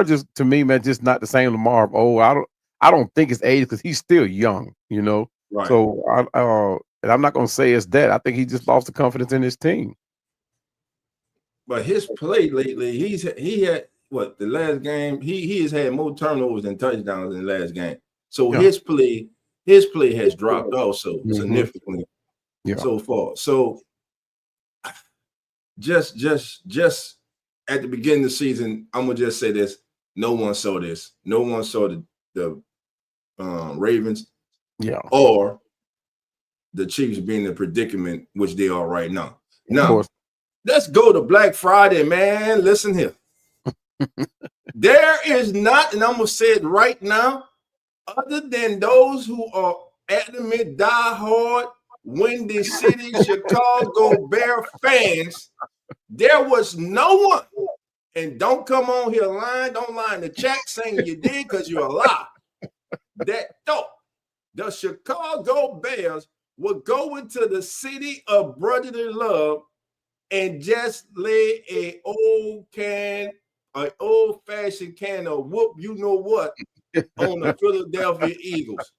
just to me, man, just not the same Lamar of old. I don't think it's age because he's still young, you know. Right. So and I'm not gonna say it's that. I think he just lost the confidence in his team. But his play lately, he had what the last game, he has had more turnovers than touchdowns in the last game. So Yeah. his play has dropped also Hmm. significantly Yeah. so far. So just at the beginning of the season, I'm gonna just say this: no one saw this. No one saw the Ravens Yeah. or the Chiefs being in the predicament which they are right now. Of Now course. let's go to Black Friday, man. Listen here. There is not, and I'm gonna say it right now, other than those who are adamant, diehard, Windy City, Chicago Bear fans, there was no one. And don't come on here lying. Don't lie in the chat saying you did because you're a lie. That thought the Chicago Bears would go into the city of brotherly love and just lay an old-fashioned can of whoop you know what on the Philadelphia Eagles.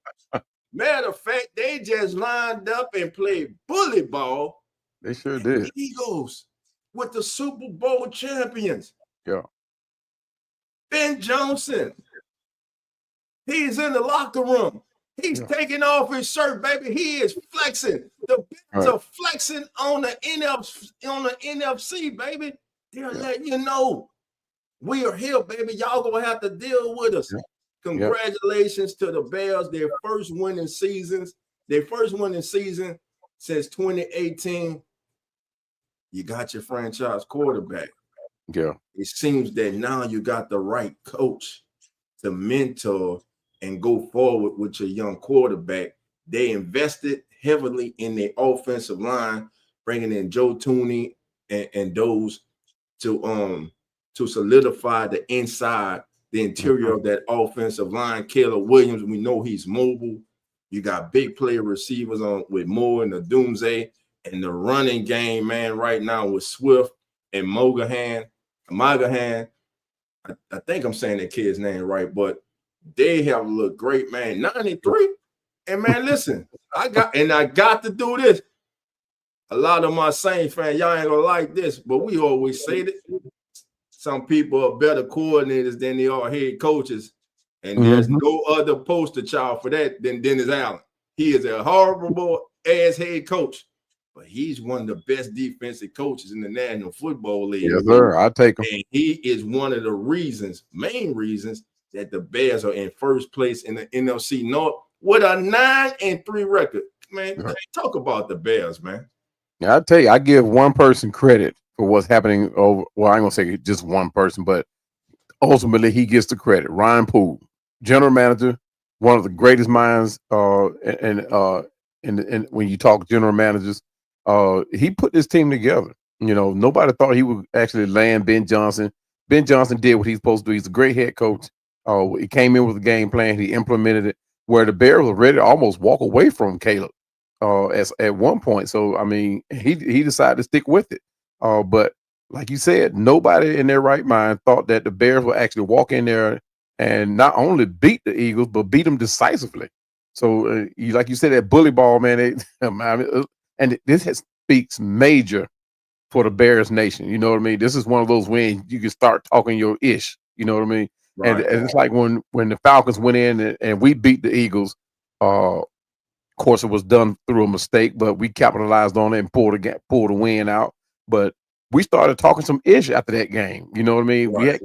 Matter of fact, they just lined up and played bully ball. They sure And the did. Eagles with the Super Bowl champions. Yeah. Ben Johnson, he's in the locker room. He's Yeah. taking off his shirt, baby. He is flexing. The Bears Right. are flexing on the NFC, baby. They're Yeah. letting you know we are here, baby. Y'all gonna have to deal with us. Yeah. Yeah. Congratulations to the Bears, their first winning season since 2018. You got your franchise quarterback. Yeah. It seems that now you got the right coach to mentor and go forward with your young quarterback. They invested heavily in their offensive line, bringing in Joe Tooney and those to solidify the inside, the interior Mhm. of that offensive line. Caleb Williams, we know he's mobile. You got big player receivers on with Moore and the Doomsday and the running game, man, right now with Swift and Mogahan. I think I'm saying that kid's name right, but they have looked great, man. 93. And man, listen, I got to do this. A lot of my Saints fans, y'all ain't gonna like this, but we always say that some people are better coordinators than they are head coaches. And there's Mhm. no other poster child for that than Dennis Allen. He is a horrible ass head coach, but he's one of the best defensive coaches in the National Football League. Yes, sir. I take him. And he is one of the main reasons, that the Bears are in first place in the NFC North with a 9-3 record. Man, talk about the Bears, man. Yeah, I tell you, I give one person credit for what's happening over. Well, I ain't gonna say just one person, but ultimately he gets the credit. Ryan Poole, general manager, one of the greatest minds. And when you talk general managers, he put this team together. You know, nobody thought he would actually land Ben Johnson. Ben Johnson did what he's supposed to do. He's a great head coach. He came in with a game plan. He implemented it. Where the Bears were ready to almost walk away from Caleb as at one point. So I mean, he decided to stick with it. But like you said, nobody in their right mind thought that the Bears would actually walk in there and not only beat the Eagles, but beat them decisively. So, like you said, that bully ball, man, and this speaks major for the Bears nation. You know what I mean? This is one of those wins you can start talking your ish. You know what I mean? And it's like when the Falcons went in and we beat the Eagles. Of course, it was done through a mistake, but we capitalized on it and pulled the win out. But we started talking some ish after that game. You know what I mean? We had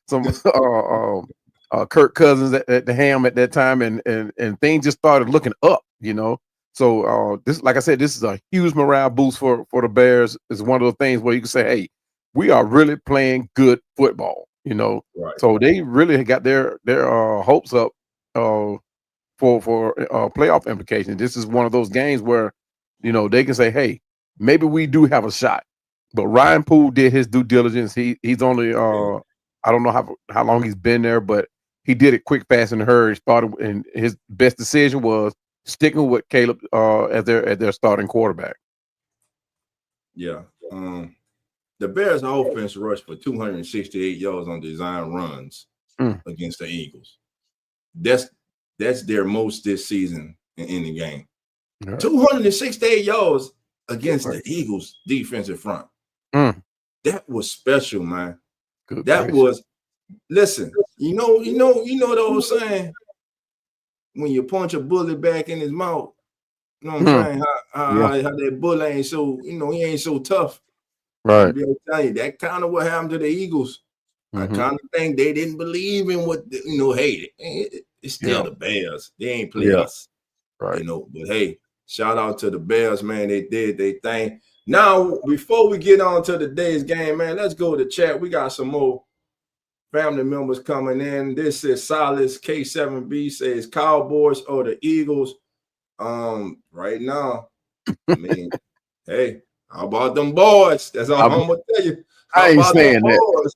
some Kirk Cousins at the ham at that time, and things just started looking up. You know, so this, like I said, this is a huge morale boost for the Bears. It's one of those things where you can say, "Hey, we are really playing good football." You know, so they really got their hopes up. For playoff implications. This is one of those games where, you know, they can say, "Hey, maybe we do have a shot." But Ryan Poole did his due diligence. He's only I don't know how long he's been there, but he did it quick, fast, and hurry. Started, and his best decision was sticking with Caleb as their starting quarterback. Yeah. The Bears offense rushed for 268 yards on design runs against the Eagles. That's their most this season in the game. Right. 268 yards against the Eagles defensive front. That was special, man. That was, listen, you know what I was saying? When you punch a bullet back in his mouth, you know what I'm saying? How that bullet ain't so, he ain't so tough. Right. I'm telling you, that kind of what happened to the Eagles. I kind of think they didn't believe in what, hey, it's still the Bears. They ain't play us. Right. But hey, shout out to the Bears, man. They did their thing. Now, before we get on to today's game, man, let's go to chat. We got some more family members coming in. This is Silas K7B says Cowboys or the Eagles. Right now, I mean, hey, how about them boys? That's all I'm gonna tell you. I ain't saying that.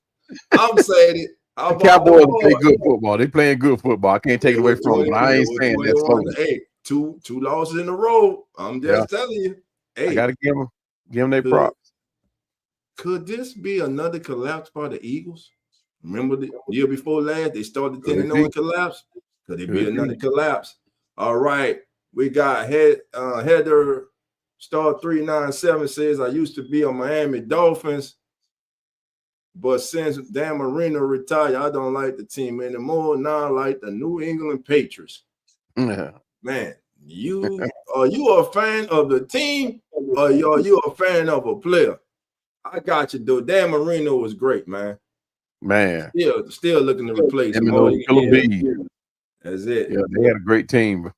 I'm saying it. The Cowboys play good football. They playing good football. I can't take it away from them. But I ain't saying that. Hey, two losses in a row. I'm just telling you. Hey, I gotta give them their props. Could this be another collapse by the Eagles? Remember the year before last, they started 10-0 and collapse. Could it be another collapse? All right, we got Heather Star 397 says I used to be on Miami Dolphins. But since Dan Marino retired, I don't like the team anymore. Now I like the New England Patriots. Yeah. Man, are you a fan of the team or are you a fan of a player? I got you, though. Dan Marino was great, man. Still looking to replace him. That's it. Yeah, they had a great team,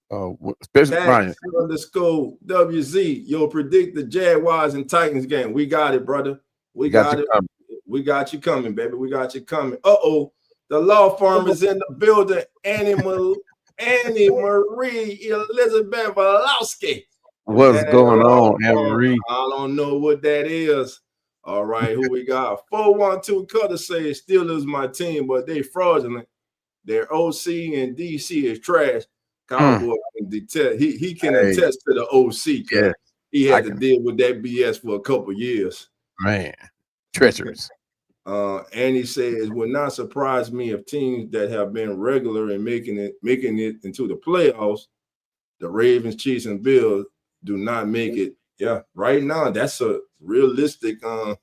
especially Brian. _ WZ. You'll predict the Jaguars and Titans game. We got it, brother. We got it. We got you coming, baby. We got you coming. The law firm is in the building. Annie Marie Elizabeth Valowski. What's going on, Annie Marie? I don't know what that is. All right, who we got? 412 Cutter says Steelers my team, but they fraudulent. Their OC and DC is trash. Cowboy can detest. He can attest to the OC. Yeah. He had to deal with that BS for a couple years. Man. Treacherous. And he says, would not surprise me if teams that have been regular in making it into the playoffs, the Ravens, Chiefs, and Bills do not make it. Yeah, right now that's a realistic thing.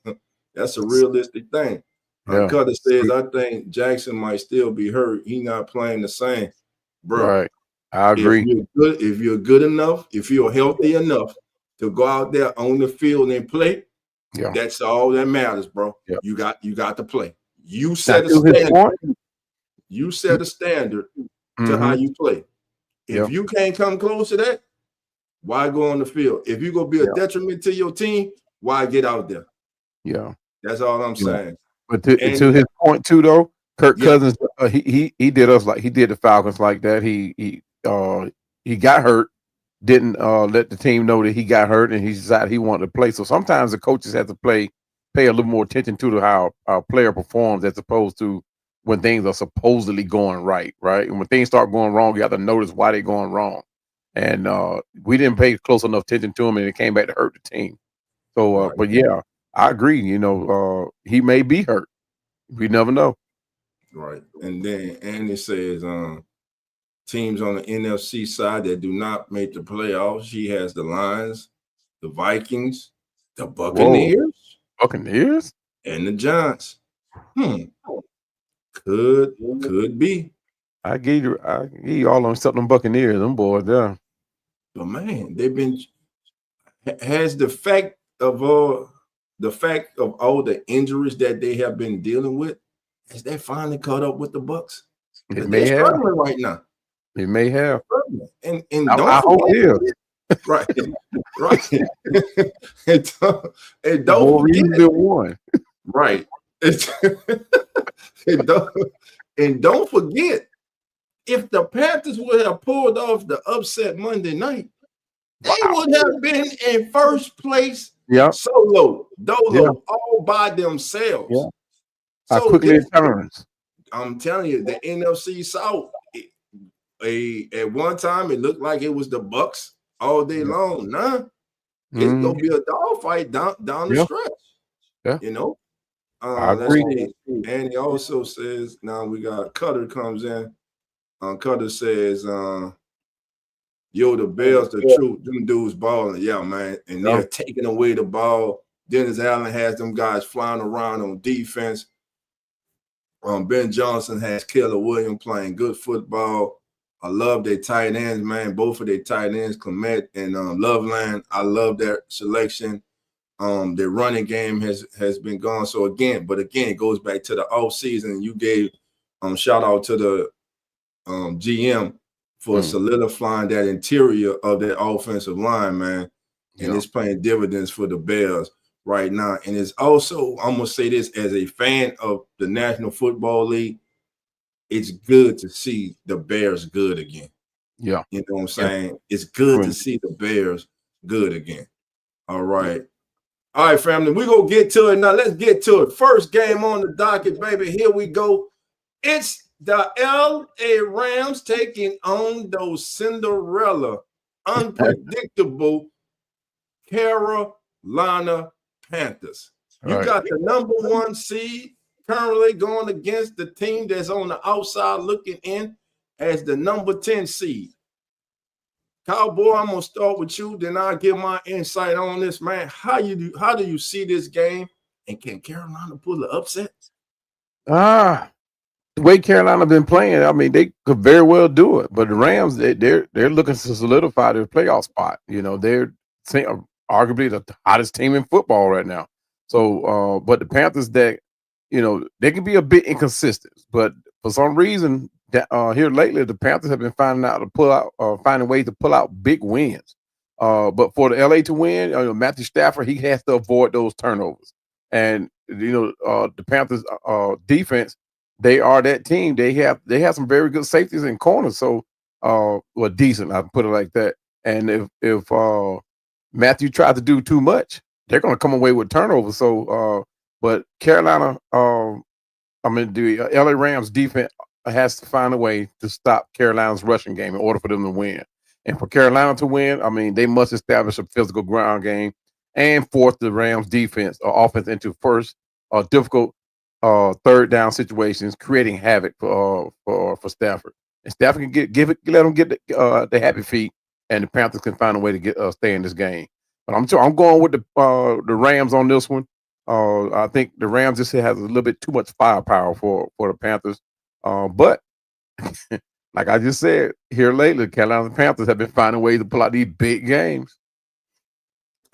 Cutter says, I think Jackson might still be hurt. He's not playing the same, bro. Right, I agree. If you're good enough, if you're healthy enough to go out there on the field and play. Yeah, that's all that matters, bro. Yeah. You got to play. You set a standard. You set a standard to how you play. If you can't come close to that, why go on the field? If you're gonna be a detriment to your team, why get out there? Yeah, that's all I'm saying. But to his point too, though, Kirk Cousins, he did us like he did the Falcons like that. He got hurt. Didn't let the team know that he got hurt and he decided he wanted to play. So sometimes the coaches have to pay a little more attention to how a player performs as opposed to when things are supposedly going right. And when things start going wrong, you have to notice why they're going wrong. And we didn't pay close enough attention to him, and it came back to hurt the team. So, but yeah, I agree. He may be hurt. We never know. Right. And then Andy says, teams on the NFC side that do not make the playoffs. She has the Lions, the Vikings, the Buccaneers. Buccaneers? And the Giants. Could be. I gave you all on something Buccaneers, them boys there. But man, they've been has the fact of all the injuries that they have been dealing with, has that finally caught up with the Bucs? They're struggling right now. It may have. And I hope it is. Right. and don't forget one. Right. and don't forget, if the Panthers would have pulled off the upset Monday night, they would have been in first place solo, all by themselves. Yeah. So quickly it turns. I'm telling you, the NFC South, at one time it looked like it was the Bucs all day long. Nah, it's gonna be a dogfight down the stretch. Yeah, You know. I Let's agree. see. And he also says, now we got Cutter comes in. Cutter says, yo, the Bears, the truth, them dudes balling. Yeah, man. And Yeah. they're taking away the ball. Dennis Allen has them guys flying around on defense. Ben Johnson has Keller Williams playing good football. I love their tight ends, man. Both of their tight ends, Clement and Loveland. I love their selection. Their running game has been gone. So again, it goes back to the off season. You gave shout out to the GM for solidifying that interior of that offensive line, man. And it's paying dividends for the Bears right now. And it's also, I'm gonna say this as a fan of the National Football League, it's good to see the Bears good again. Yeah. You know what I'm saying? It's good to see the Bears good again. All right. All right, family, we're going to get to it now. Let's get to it. First game on the docket, baby. Here we go. It's the L.A. Rams taking on those Cinderella, unpredictable Carolina Panthers. You got the number 1 seed currently going against the team that's on the outside looking in as the number 10 seed. Cowboy, I'm gonna start with you. Then I'll give my insight on this, man. How do you see this game? And can Carolina pull the upset? The way Carolina been playing, I mean, they could very well do it. But the Rams, they're looking to solidify their playoff spot. You know, they're arguably the hottest team in football right now. So, but the Panthers, that they can be a bit inconsistent. But for some reason, that here lately, the Panthers have been finding ways to pull out big wins. But for the LA to win, Matthew Stafford, he has to avoid those turnovers. And the Panthers defense, they are that team. They have some very good safeties and corners. So, well, decent. I put it like that. And if Matthew tries to do too much, they're going to come away with turnovers. So, but Carolina, the LA Rams defense has to find a way to stop Carolina's rushing game in order for them to win. And for Carolina to win, I mean, they must establish a physical ground game and force the Rams defense or offense into first difficult third down situations, creating havoc for Stafford. And Stafford can let them get the happy feet, and the Panthers can find a way to get stay in this game. But I'm going with the Rams on this one. I think the Rams just has a little bit too much firepower for the Panthers. But like I just said, here lately, Carolina Panthers have been finding ways to pull out these big games.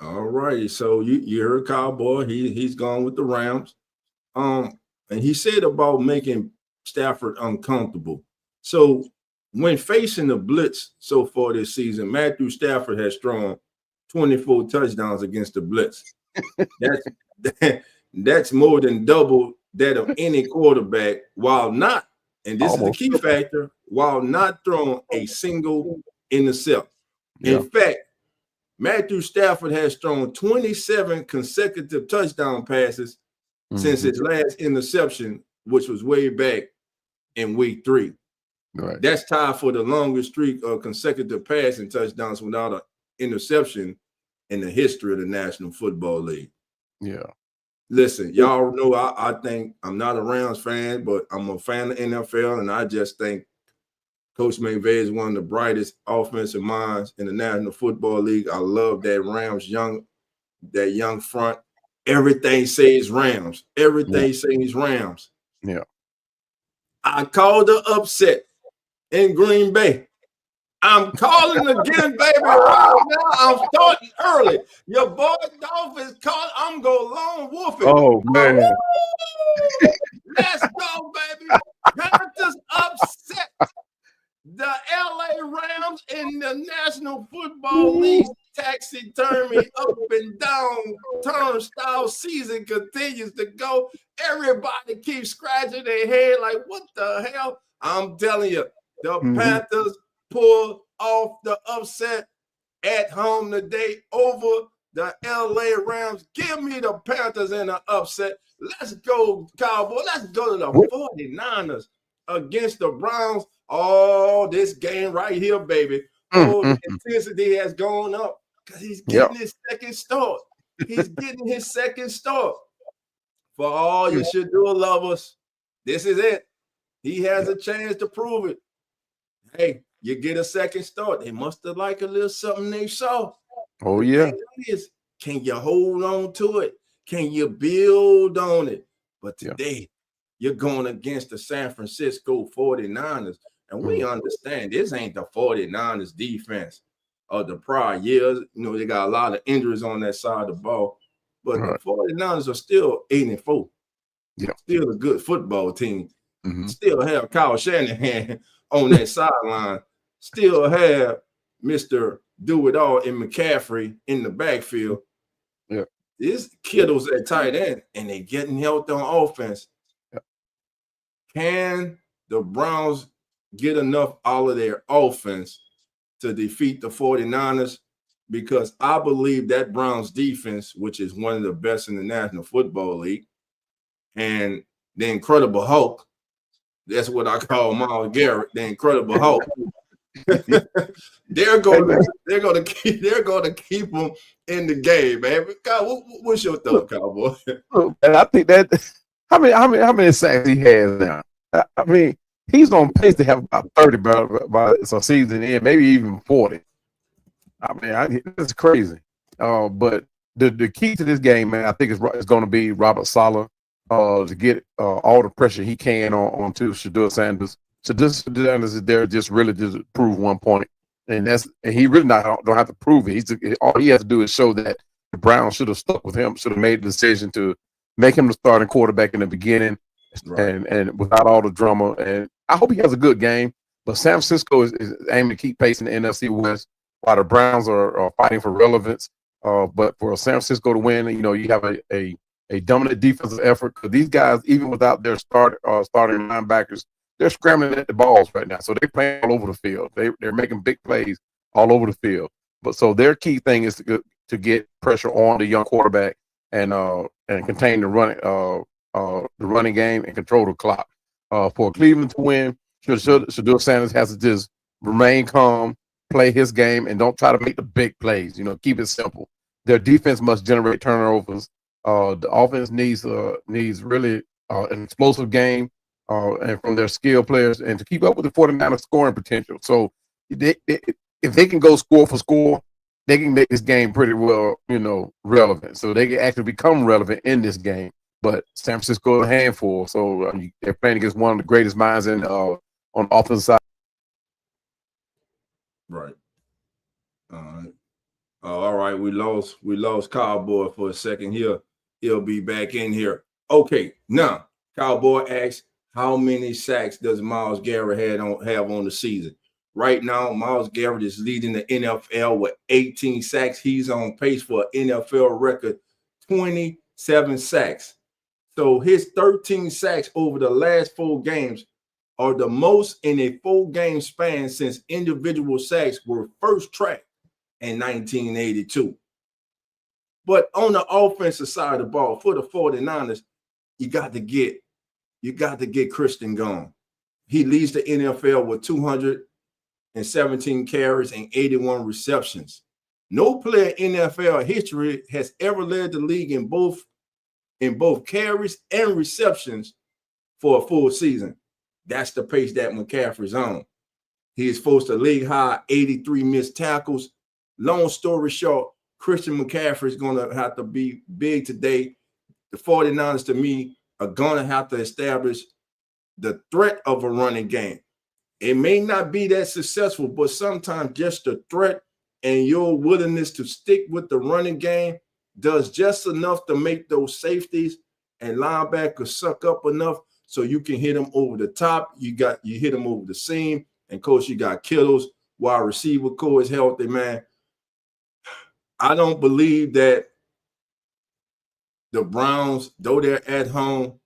All right. So you heard Cowboy. He's gone with the Rams. And he said about making Stafford uncomfortable. So when facing the blitz so far this season, Matthew Stafford has thrown 24 touchdowns against the blitz. That's more than double that of any quarterback, while not, and this is the key factor, while not throwing a single intercept. Yeah. In fact, Matthew Stafford has thrown 27 consecutive touchdown passes since his last interception, which was way back in week 3. Right. That's tied for the longest streak of consecutive passing touchdowns without an interception in the history of the National Football League. Yeah. Listen, y'all know I think I'm not a Rams fan, but I'm a fan of the NFL, and I just think Coach McVay is one of the brightest offensive minds in the National Football League. I love that Rams young front. Everything says Rams. Everything says Rams. Yeah. I called the upset in Green Bay. I'm calling again, baby. Right now, I'm starting early. Your boy Dolph is calling. I'm going lone wolfing. Oh, man. Let's go, baby. Panthers upset the LA Rams in the National Football League. Taxi-turmy, up and down turnstile season continues to go. Everybody keeps scratching their head like, what the hell? I'm telling you, the Panthers pull off the upset at home today over the LA Rams. Give me the Panthers in the upset. Let's go, Cowboy. Let's go to the 49ers against the Browns. Oh, this game right here, baby. Oh, the intensity has gone up because he's getting his second start. He's getting his second start. For all you Shador lovers, this is it. He has a chance to prove it. Hey, you get a second start. They must have liked a little something they saw. Oh, the yeah. thing is, can you hold on to it? Can you build on it? But today, you're going against the San Francisco 49ers. And we understand this ain't the 49ers defense of the prior years. You know, they got a lot of injuries on that side of the ball. But the 49ers are still 8-4. Yeah. Still a good football team. Still have Kyle Shanahan on that sideline. Still have Mr. Do-It-All in McCaffrey in the backfield. Yeah. These Kittle's at tight end, and they getting healthy on offense. Yeah. Can the Browns get enough out of their offense to defeat the 49ers? Because I believe that Browns defense, which is one of the best in the National Football League, and the Incredible Hulk, that's what I call Myles Garrett, the Incredible Hulk. they're gonna keep them in the game, man. God, what's your thought, Cowboy? And I think that how many sacks he has now? I mean, he's on pace to have about 30 by some season end, maybe even 40. I mean, it's crazy. But the key to this game, man, I think is going to be Robert Saleh to get all the pressure he can onto Shador Sanders. Shador Sanders is there just to prove 1 point, and he really don't have to prove it. All he has to do is show that the Browns should have stuck with him, should have made the decision to make him the starting quarterback in the beginning, and without all the drama. And I hope he has a good game. But San Francisco is aiming to keep pace in the NFC West, while the Browns are fighting for relevance. But for San Francisco to win, you know, you have a dominant defensive effort, because these guys, even without their starting linebackers, they're scrambling at the balls right now. So they're playing all over the field. They're making big plays all over the field. But so their key thing is to get pressure on the young quarterback and contain the running game and control the clock. For Cleveland to win, Shador Sanders has to just remain calm, play his game, and don't try to make the big plays. You know, keep it simple. Their defense must generate turnovers. The offense needs really an explosive game and from their skill players, and to keep up with the 49ers scoring potential. So if they can go score for score, they can make this game pretty well, you know, relevant. So they can actually become relevant in this game. But San Francisco is a handful. So they're playing against one of the greatest minds on the offensive side. Right. All right. We lost Cowboy for a second here. He'll be back in here. Okay. Now, Cowboy asks, how many sacks does Myles Garrett have on the season? Right now, Myles Garrett is leading the NFL with 18 sacks. He's on pace for an NFL record 27 sacks. So his 13 sacks over the last 4 games are the most in a 4-game span since individual sacks were first tracked in 1982. But on the offensive side of the ball, for the 49ers, you got to get Christian gone. He leads the NFL with 217 carries and 81 receptions. No player in NFL history has ever led the league in both carries and receptions for a full season. That's the pace that McCaffrey's on. He is forced a league high 83 missed tackles. Long story short, Christian McCaffrey is going to have to be big today. The 49ers, to me, are going to have to establish the threat of a running game. It may not be that successful, but sometimes just the threat and your willingness to stick with the running game does just enough to make those safeties and linebackers suck up enough so you can hit them over the top. You hit them over the seam. And, coach, you got Kittle's wide receiver core is healthy, man. I don't believe that the Browns, though they're at home,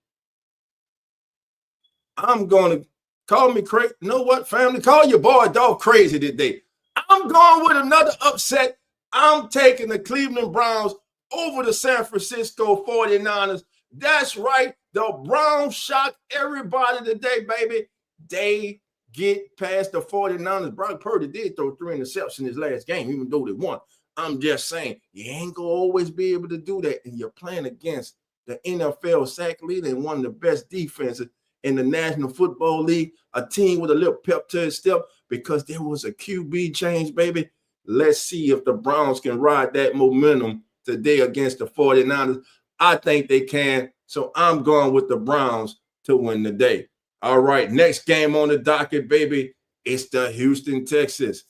I'm going to call me crazy. You know what, family? Call your boy dog crazy today. I'm going with another upset. I'm taking the Cleveland Browns over the San Francisco 49ers. That's right. The Browns shocked everybody today, baby. They get past the 49ers. Brock Purdy did throw 3 interceptions his last game, even though they won. I'm just saying, you ain't going to always be able to do that. And you're playing against the NFL sack leader and one of the best defenses in the National Football League, a team with a little pep to its step because there was a QB change, baby. Let's see if the Browns can ride that momentum today against the 49ers. I think they can, so I'm going with the Browns to win the day. All right, next game on the docket, baby, it's the Houston Texans.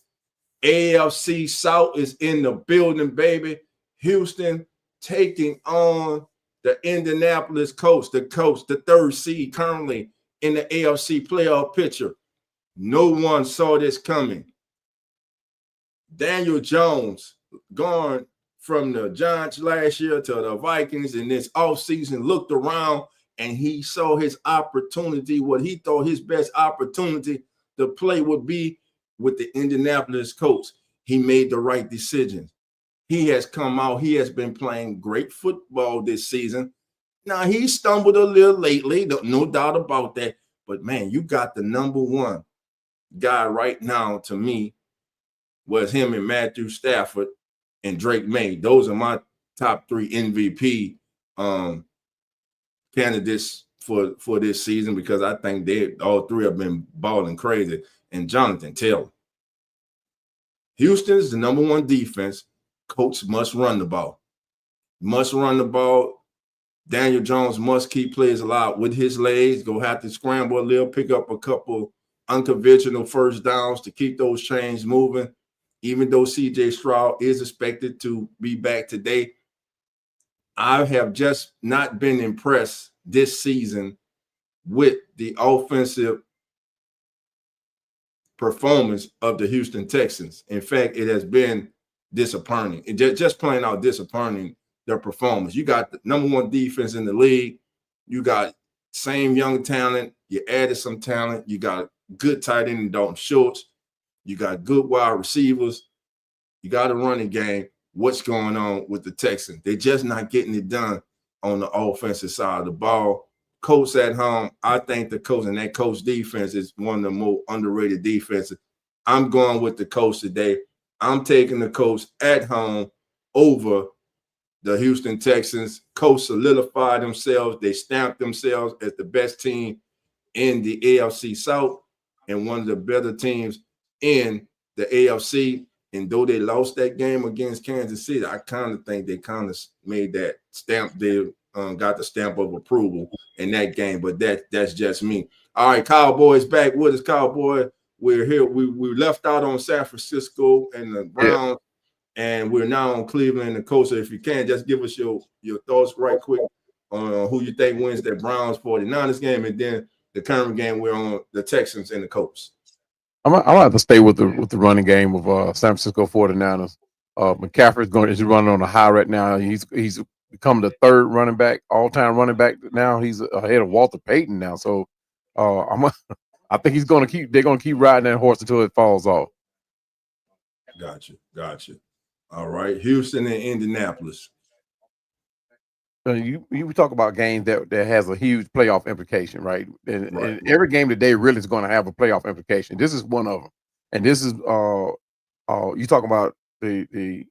AFC South is in the building, baby. Houston taking on the Indianapolis Colts, the third seed currently in the AFC playoff picture. No one saw this coming. Daniel Jones gone from the Giants last year to the Vikings in this offseason, looked around and he saw his opportunity, what he thought his best opportunity to play would be with the Indianapolis Colts. He made the right decision. He has come out. He has been playing great football this season. Now, he stumbled a little lately, no doubt about that. But, man, you got the number one guy right now to me was him and Matthew Stafford and Drake May. Those are my top three MVP candidates for this season because I think they all three have been balling crazy. And Jonathan Taylor. Houston is the number one defense. Colts must run the ball. Must run the ball. Daniel Jones must keep players alive with his legs. Go have to scramble a little, pick up a couple unconventional first downs to keep those chains moving. Even though C.J. Stroud is expected to be back today, I have just not been impressed this season with the offensive performance of the Houston Texans. In fact, it has been disappointing. It just plain out disappointing, their performance. You got the number one defense in the league. You got same young talent. You added some talent. You got good tight end in Dalton Schultz. You got good wide receivers. You got a running game. What's going on with the Texans? They're just not getting it done on the offensive side of the ball. Colts at home, I think the Colts and that Colts defense is one of the more underrated defenses. I'm going with the Colts today. I'm taking the Colts at home over the Houston Texans. Colts solidify themselves. They stamped themselves as the best team in the AFC South and one of the better teams in the AFC. And though they lost that game against Kansas City, I kind of think they kind of made that stamp. They got the stamp of approval in that game, but that's just me. All right, Cowboys back with us. Cowboy, we're here. We left out on San Francisco and the Browns, and we're now on Cleveland and the Colts. So if you can, just give us your thoughts right quick on who you think wins that Browns 49ers game, and then the current game we're on the Texans and the Colts. I'm gonna have to stay with the running game of San Francisco 49ers. McCaffrey's running on a high right now. He's become the third running back, all-time running back now. He's ahead of Walter Payton now. So I think they're gonna keep riding that horse until it falls off. Gotcha. All right, Houston and Indianapolis. You talk about games that has a huge playoff implication, right? And every game today really is going to have a playoff implication. This is one of them, and this is you talk about the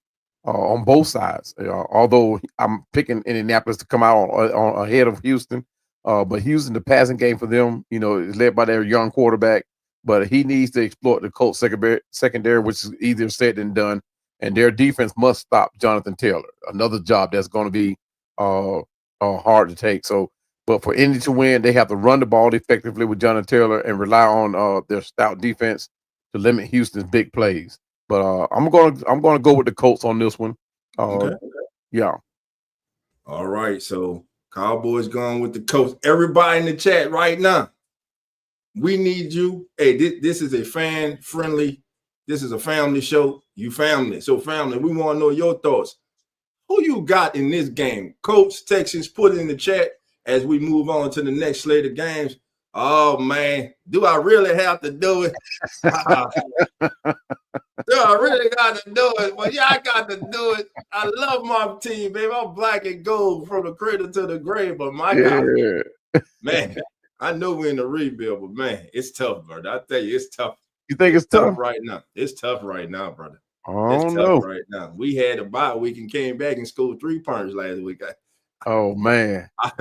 on both sides. Although I'm picking Indianapolis to come out on ahead of Houston, but Houston, the passing game for them, is led by their young quarterback, but he needs to exploit the Colts secondary, which is easier said than done, and their defense must stop Jonathan Taylor. Another job that's going to be hard to take. So, but for Indy to win, they have to run the ball effectively with Jonathan Taylor and rely on their stout defense to limit Houston's big plays. But I'm gonna go with the Colts on this one. Okay. Yeah. All right. So Cowboys going with the Colts. Everybody in the chat right now, we need you. Hey, this is a fan-friendly. This is a family show. You family. So family, we want to know your thoughts. Who you got in this game? Colts, Texans, put it in the chat as we move on to the next slate of games. Oh, man. Do I really have to do it? Do I really got to do it? Well, yeah, I got to do it. I love my team, baby. I'm black and gold from the cradle to the grave. But my God, man, I know we're in the rebuild, but, man, it's tough, brother. I tell you, it's tough. You think it's tough right now? It's tough right now, brother. It's tough right now. We had a bye week and came back and scored 3 points last week. Oh man. I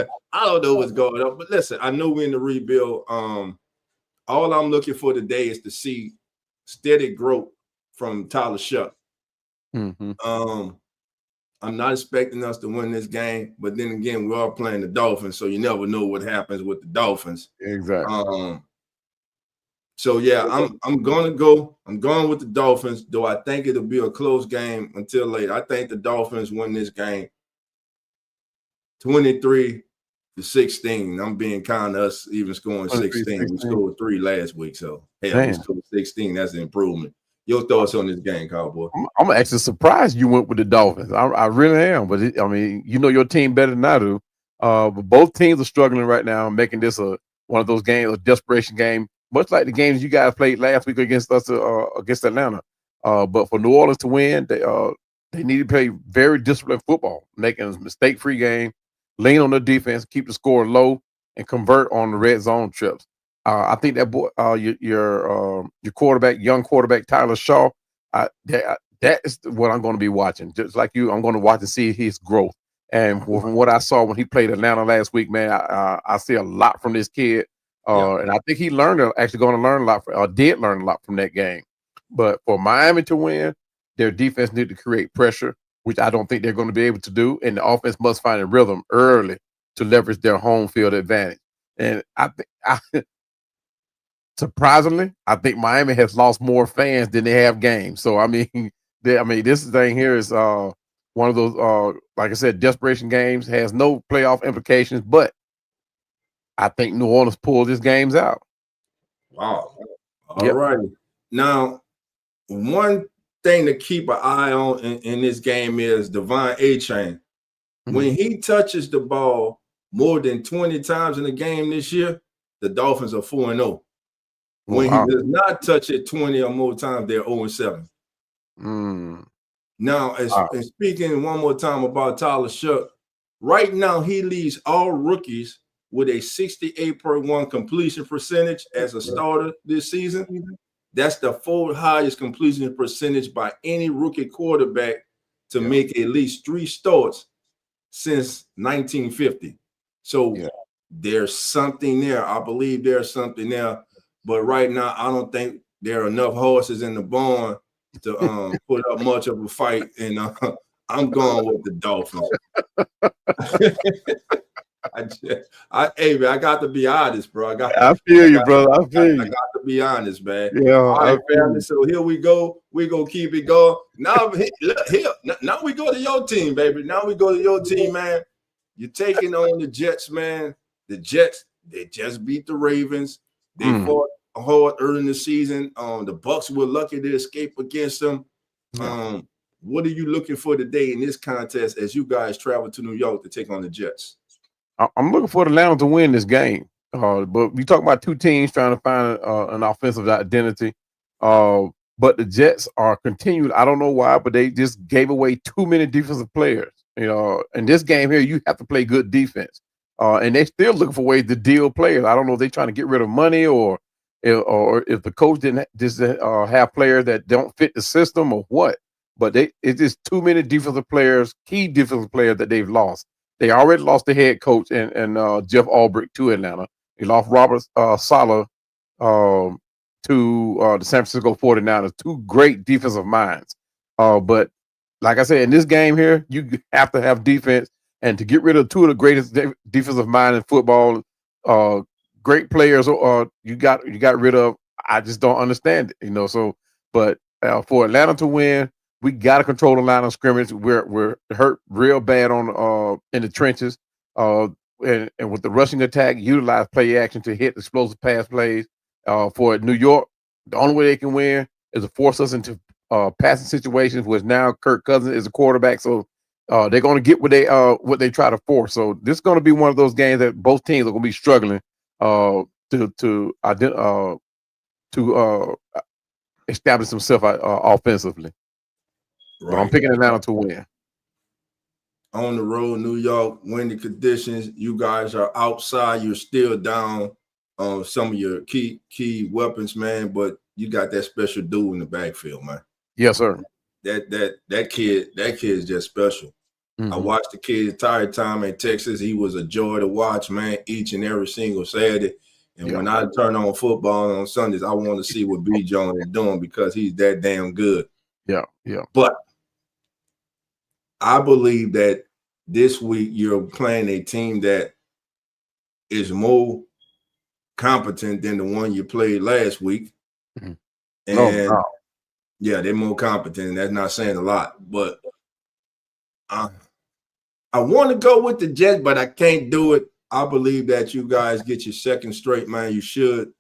don't know what's going on. But listen, I know we're in the rebuild. All I'm looking for today is to see steady growth from Tyler Shuck. Mm-hmm. I'm not expecting us to win this game, but then again, we are playing the Dolphins, so you never know what happens with the Dolphins. Exactly. So yeah, I'm going with the Dolphins, though I think it'll be a close game until later. I think the Dolphins win this game 23-16. I'm being kind of us even scoring 16. We scored 3 last week, so hell, we scored 16. That's an improvement. Your thoughts on this game, Cowboy? I'm actually surprised you went with the Dolphins. I really am. But I mean, you know your team better than I do. But both teams are struggling right now, making this one of those games, a desperation game, much like the games you guys played last week against us, against Atlanta. But for New Orleans to win, they need to play very disciplined football, making a mistake-free game, lean on the defense, keep the score low, and convert on the red zone trips. I think that boy, your quarterback, young quarterback Tyler Shaw, that is what I'm going to be watching. Just like you, I'm going to watch and see his growth. And from what I saw when he played Atlanta last week, man, I see a lot from this kid. And I think he actually going to learn a lot, did learn a lot from that game. But for Miami to win, their defense need to create pressure, which I don't think they're going to be able to do. And the offense must find a rhythm early to leverage their home field advantage. And surprisingly, I think Miami has lost more fans than they have games. So I mean, this thing here is one of those, like I said, desperation games, has no playoff implications. But I think New Orleans pulled these games out. Wow. All right. Now, one thing to keep an eye on in this game is Devon Achane. Mm-hmm. When he touches the ball more than 20 times in a game this year, the Dolphins are 4-0. When he does not touch it 20 or more times, they're 0-7. Now, and speaking one more time about Tyler Shuck, right now he leads all rookies with a 68.1 completion percentage as a starter this season. That's the 4th highest completion percentage by any rookie quarterback to make at least 3 starts since 1950. So there's something there. I believe there's something there. But right now, I don't think there are enough horses in the barn to put up much of a fight. And I'm going with the Dolphins. Hey, man, I got to be honest, bro. I feel you, brother. I feel you. I got to be honest, man. Yeah. All right, family. So here we go. We're going to keep it going. Now we go to your team, baby. Now we go to your team, man. You're taking on the Jets, man. The Jets, they just beat the Ravens. They fought hard early in the season. The Bucs were lucky to escape against them. What are you looking for today in this contest as you guys travel to New York to take on the Jets? I'm looking for the Lions to win this game. But we talk about two teams trying to find an offensive identity. But the Jets are continued. I don't know why, but they just gave away too many defensive players. You know, in this game here, you have to play good defense. And they're still looking for ways to deal players. I don't know if they're trying to get rid of money or if the coach didn't just have players that don't fit the system or what. But it's just too many defensive players, key defensive players that they've lost. They already lost the head coach and Jeff Albrecht to Atlanta. They lost Robert Saleh to the San Francisco 49ers. 2 great defensive minds. But like I said, in this game here, you have to have defense. And to get rid of 2 of the greatest defensive minds in football, great players you got rid of. I just don't understand it, you know. So, but for Atlanta to win, we got to control the line of scrimmage. We're hurt real bad on in the trenches, and with the rushing attack, utilize play action to hit explosive pass plays. For New York, the only way they can win is to force us into passing situations, which now Kirk Cousins is a quarterback, so they're going to get what they try to force. So this is going to be one of those games that both teams are going to be struggling to establish themselves offensively. Right. But I'm picking Atlanta to win. On the road, New York, windy conditions. You guys are outside. You're still down on some of your key weapons, man. But you got that special dude in the backfield, man. Yes, sir. That kid is just special. I watched the kid the entire time in Texas. He was a joy to watch, man, each and every single Saturday. And when I turn on football on Sundays, I want to see what B. Jones is doing because he's that damn good. Yeah. But I believe that this week you're playing a team that is more competent than the one you played last week. And yeah, they're more competent. That's not saying a lot, but I want to go with the Jets, but I can't do it. I believe that you guys get your second straight, man. You should.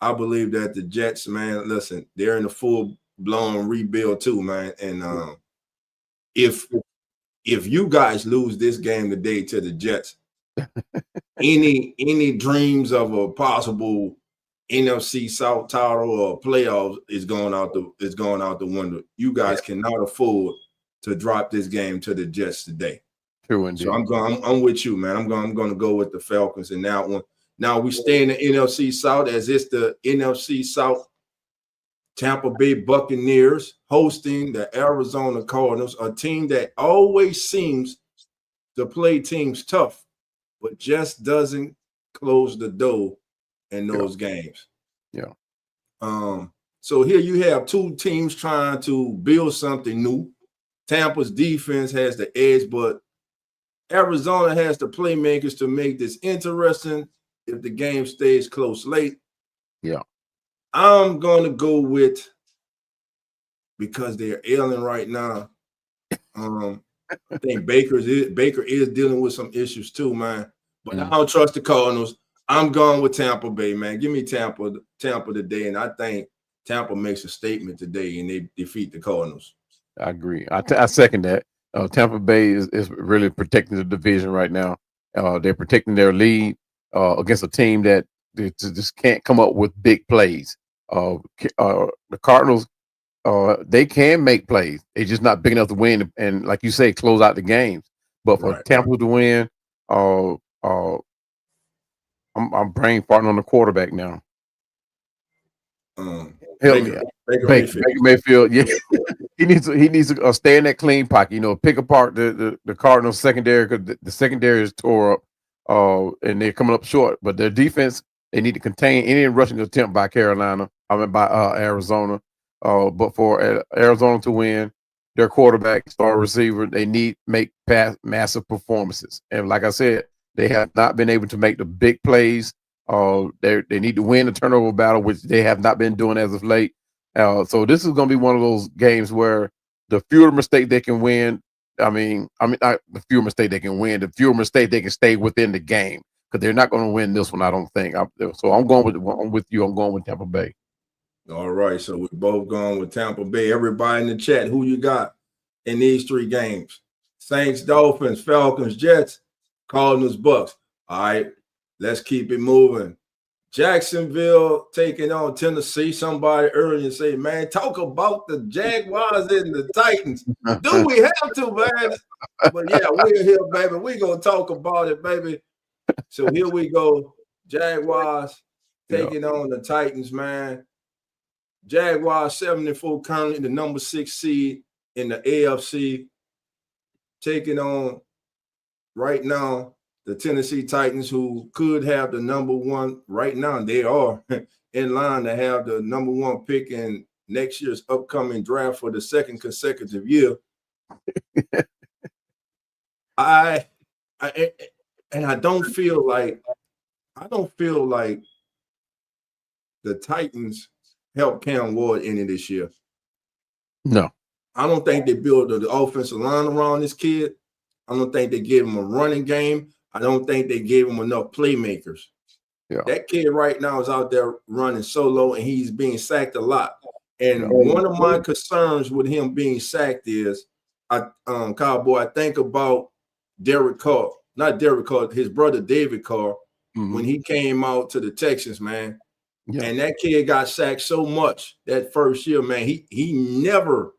I believe that the Jets, man, listen, they're in a full-blown rebuild too, man. And if you guys lose this game today to the Jets, any dreams of a possible NFC South title or playoffs is going out the window. You guys cannot afford to drop this game to the Jets today. True indeed. So I'm with you, man. I'm going to go with the Falcons in that one. Now we stay in the NFC South as it's the NFC South. Tampa Bay Buccaneers hosting the Arizona Cardinals, a team that always seems to play teams tough, but just doesn't close the door in those games. Yeah. So here you have two teams trying to build something new. Tampa's defense has the edge, but Arizona has the playmakers to make this interesting if the game stays close late. Yeah. I'm going to go with, because they're ailing right now, I think Baker is dealing with some issues too, man. But I don't trust the Cardinals. I'm going with Tampa Bay, man. Give me Tampa today, and I think Tampa makes a statement today and they defeat the Cardinals. I agree. I second that. Tampa Bay is really protecting the division right now. They're protecting their lead against a team that just can't come up with big plays. The Cardinals, they can make plays. They're just not big enough to win and, like you say, close out the games. But for Tampa to win, I'm brain farting on the quarterback now. Help me, Baker Mayfield. Yeah, he needs to stay in that clean pocket. You know, pick apart the Cardinals secondary because the secondary is tore up, and they're coming up short. But their defense, they need to contain any rushing attempt by Arizona. But for Arizona to win, their quarterback, star receiver, they need make massive performances. And like I said, they have not been able to make the big plays. They need to win the turnover battle, which they have not been doing as of late. So this is going to be one of those games where the fewer mistakes they can win. I mean, not the fewer mistakes they can win. The fewer mistakes they can stay within the game because they're not going to win this one. I don't think. So I'm with you. I'm going with Tampa Bay. All right. So we're both going with Tampa Bay. Everybody in the chat, who you got in these three games? Saints, Dolphins, Falcons, Jets, Cardinals, Bucks. All right. Let's keep it moving. Jacksonville taking on Tennessee. Somebody earlier say, man, talk about the Jaguars and the Titans. Do we have to, man? But yeah, we're here, baby. We're going to talk about it, baby. So here we go. Jaguars taking on the Titans, man. Jaguars 74 currently the number 6 seed in the AFC. Taking on right now the Tennessee Titans, who could have the number one right now. They are in line to have the number one pick in next year's upcoming draft for the second consecutive year. I don't feel like the Titans helped Cam Ward any this year. No. I don't think they built the offensive line around this kid. I don't think they gave him a running game. I don't think they gave him enough playmakers. Yeah. That kid right now is out there running solo, and he's being sacked a lot. And one of my concerns with him being sacked is, Cowboy, I think about Derek Carr, not Derek Carr, his brother David Carr, when he came out to the Texans, man. Yeah. And that kid got sacked so much that first year, man. He never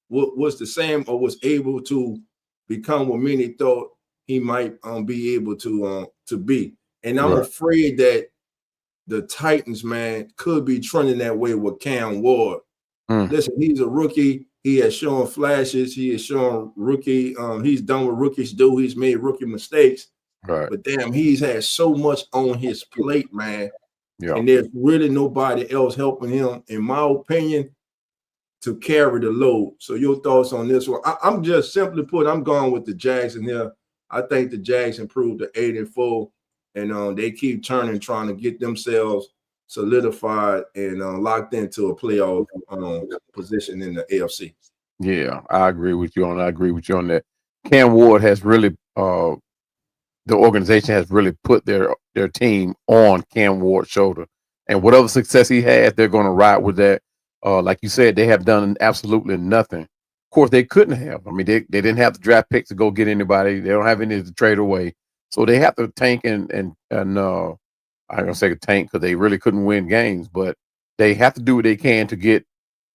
was the same or was able to become what many thought he might be able to be. And I'm afraid that the Titans, man, could be trending that way with Cam Ward. Listen, he's a rookie. He has shown flashes. He has shown rookie. He's done what rookies do. He's made rookie mistakes. Right. But damn, he's had so much on his plate, man. Yeah. And there's really nobody else helping him, in my opinion, to carry the load. So your thoughts on this one? I'm just simply put, I'm going with the Jags in here. I think the Jags improved to 8-4, and they keep turning, trying to get themselves solidified and locked into a playoff position in the AFC. Yeah, I agree with you on. I agree with you on that. Cam Ward has really, the organization has really put their team on Cam Ward's shoulder, and whatever success he has, they're going to ride with that. Like you said, they have done absolutely nothing. Of course, they couldn't have. I mean, they didn't have the draft picks to go get anybody. They don't have any to trade away, so they have to tank and I'm gonna say tank because they really couldn't win games, but they have to do what they can to get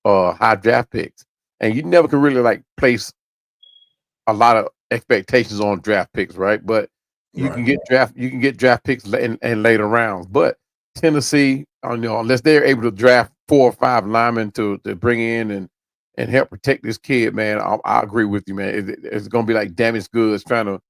high draft picks. And you never can really like place a lot of expectations on draft picks, right? But you can get draft picks in later rounds. But Tennessee, unless they're able to draft 4 or 5 linemen to bring in and help protect this kid, man, I agree with you, man. It's going to be like damaged goods trying to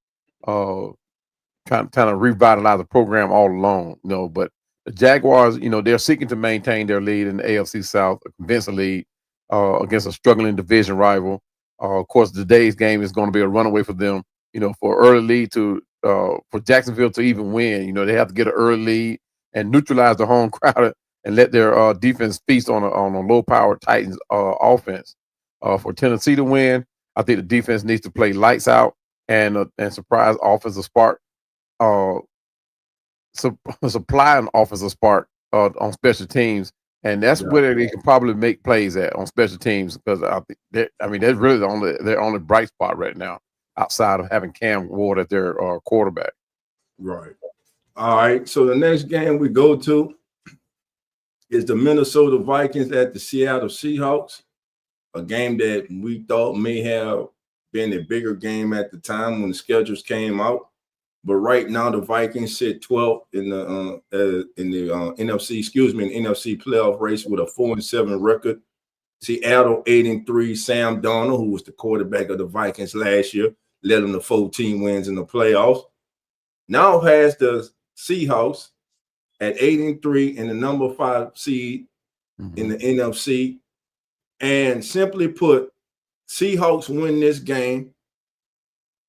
revitalize the program all along, But the Jaguars, they're seeking to maintain their lead in the AFC South, a convincing lead against a struggling division rival. Of course, today's game is going to be a runaway for them. For early lead for Jacksonville to even win, they have to get an early lead and neutralize the home crowd and let their defense feast on a low-powered Titans offense. For Tennessee to win, I think the defense needs to play lights out and surprise offensive spark. Supply an offensive spark on special teams, and that's where they can probably make plays at on special teams, because that's really their only bright spot right now outside of having Cam Ward at their quarterback. Right. All right. So the next game we go to is the Minnesota Vikings at the Seattle Seahawks, a game that we thought may have been a bigger game at the time when the schedules came out. But right now, the Vikings sit 12th in the NFC playoff race with a 4-7 record. Seattle 8-3. Sam Darnold, who was the quarterback of the Vikings last year, led them to 14 wins in the playoffs. Now has the Seahawks at 8-3 and the number 5 seed in the NFC. And simply put, Seahawks win this game.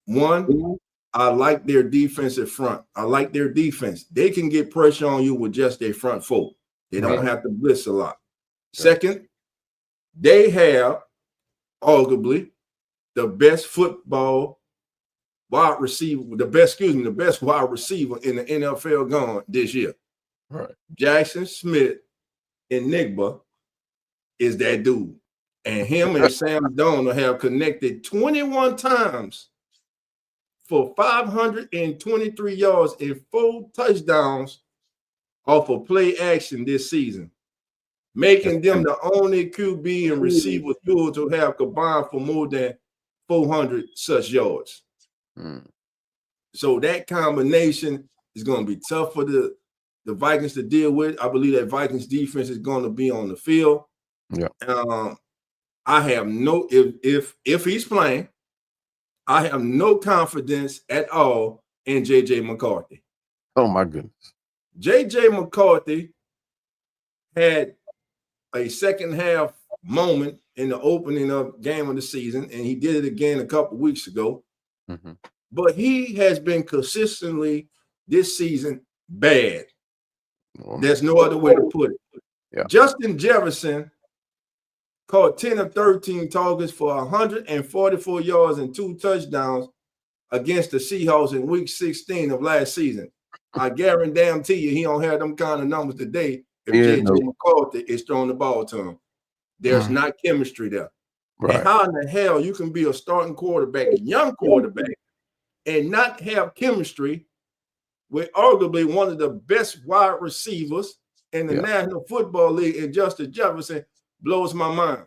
One, I like their defensive front. I like their defense. They can get pressure on you with just their front foot. They don't have to blitz a lot. Second, they have arguably the best wide receiver in the NFL gone this year. Right. Jackson Smith and Nigba is that dude. And him and Sam Darnold have connected 21 times for 523 yards and 4 touchdowns off of play action this season, making them the only QB and receiver duo to have combined for more than 400 such yards. So that combination is going to be tough for the Vikings to deal with. I believe that Vikings defense is going to be on the field. Yeah. I have if he's playing, I have no confidence at all in J.J. McCarthy. Oh, my goodness. J.J. McCarthy had a second half moment in the opening of game of the season, and he did it again a couple weeks ago. But he has been consistently this season bad. There's no other way to put it. Yeah. Justin Jefferson caught 10 of 13 targets for 144 yards and 2 touchdowns against the Seahawks in week 16 of last season. I guarantee you he don't have them kind of numbers today if J.J. McCarthy is throwing the ball to him. There's not chemistry there. Right. And how in the hell you can be a starting quarterback, a young quarterback, and not have chemistry with arguably one of the best wide receivers in the National Football League in Justin Jefferson blows my mind.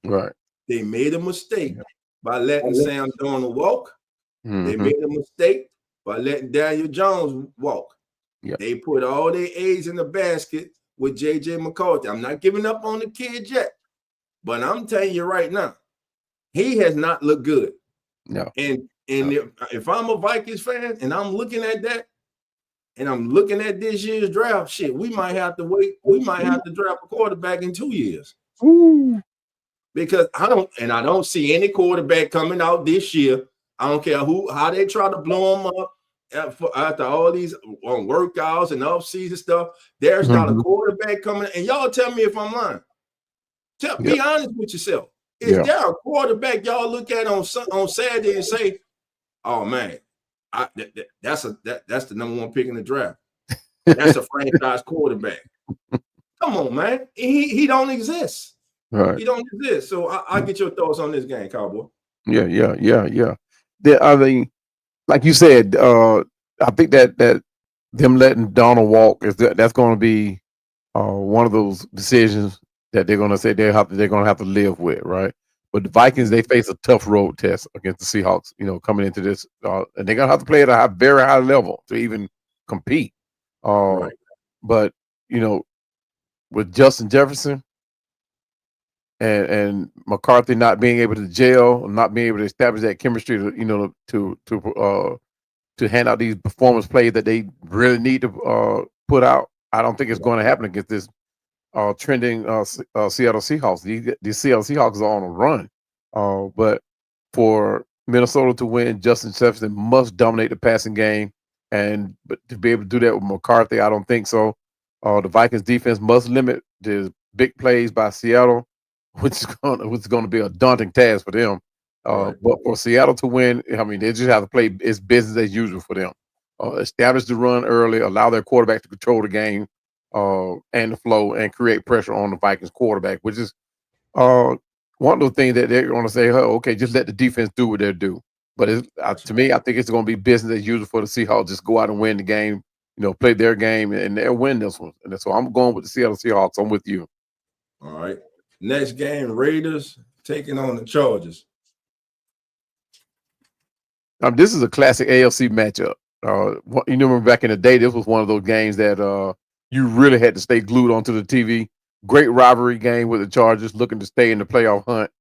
Right. They made a mistake by letting Sam Darnold walk. They made a mistake by letting Daniel Jones walk. They put all their eggs in the basket with J.J. McCarthy. I'm not giving up on the kid yet, but I'm telling you right now, He has not looked good. No. And if I'm a Vikings fan and I'm looking at that, and I'm looking at this year's draft, shit, we might have to wait. We might have to draft a quarterback in 2 years. Ooh. Because I don't see any quarterback coming out this year. I don't care how they try to blow them up after all these workouts and off-season stuff. There's not a quarterback coming. And y'all tell me if I'm lying. Be honest with yourself. Is there a quarterback y'all look at on Saturday and say, "Oh man, that's the number one pick in the draft. That's a franchise quarterback." Come on, man. He don't exist. Right. He don't exist. So I get your thoughts on this game, Cowboy. Yeah. I mean, like you said, I think that them letting Donald walk that's going to be one of those decisions that they're going to say they're going to have to live with, right? But the Vikings, they face a tough road test against the Seahawks, coming into this, and they're going to have to play at a very high level to even compete. Right. But with Justin Jefferson and McCarthy not being able to gel, not being able to establish that chemistry to hand out these performance plays that they really need to put out, I don't think it's going to happen against this trending Seattle Seahawks. These Seattle Seahawks are on a run. But for Minnesota to win, Justin Jefferson must dominate the passing game, but to be able to do that with McCarthy, I don't think so. The Vikings defense must limit the big plays by Seattle, which is going to be a daunting task for them. But for Seattle to win, I mean, they just have to play. It's business as usual for them. Establish the run early, allow their quarterback to control the game and the flow, and create pressure on the Vikings quarterback, which is one of those things that they're going to say, "Oh, okay, just let the defense do what they do." But to me, I think it's going to be business as usual for the Seahawks. Just go out and win the game, play their game, and they'll win this one. And so I'm going with the Seattle Seahawks. I'm with you. All right. Next game, Raiders taking on the Chargers. This is a classic AFC matchup. Remember back in the day, this was one of those games that you really had to stay glued onto the TV. Great rivalry game with the Chargers looking to stay in the playoff hunt.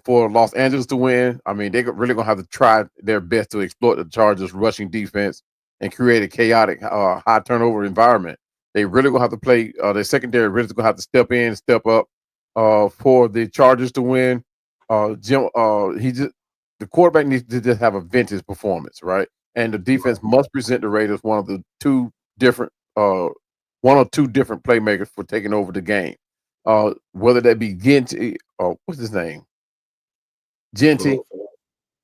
For Los Angeles to win, I mean, they're really going to have to try their best to exploit the Chargers' rushing defense and create a chaotic, high turnover environment. They really going to have to play their secondary. Really going to have to step in and step up for the Chargers to win. The quarterback needs to just have a vintage performance, right? And the defense must present the Raiders one or two different playmakers for taking over the game. Whether that be Ginty, what's his name? Ginty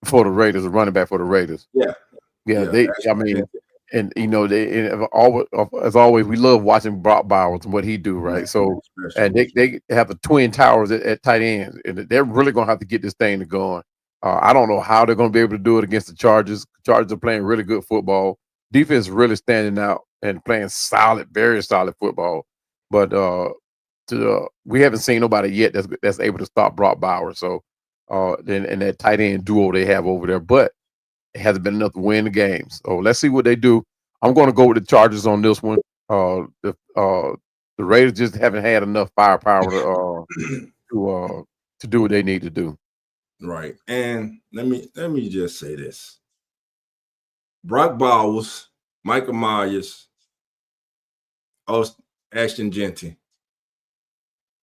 for the Raiders, a running back for the Raiders. Yeah. As always, we love watching Brock Bowers and what he do, right? So, and they have the twin towers at tight ends, and they're really going to have to get this thing to going. I don't know how they're going to be able to do it against the Chargers. The Chargers are playing really good football. Defense is really standing out and playing solid, very solid football. But we haven't seen nobody yet that's able to stop Brock Bowers. So, and that tight end duo they have over there, but it hasn't been enough to win the games. So let's see what they do. I'm going to go with the Chargers on this one. The Raiders just haven't had enough firepower to do what they need to do. Right. And let me just say this. Brock Bowers, Michael Myers, Ashton Ginty.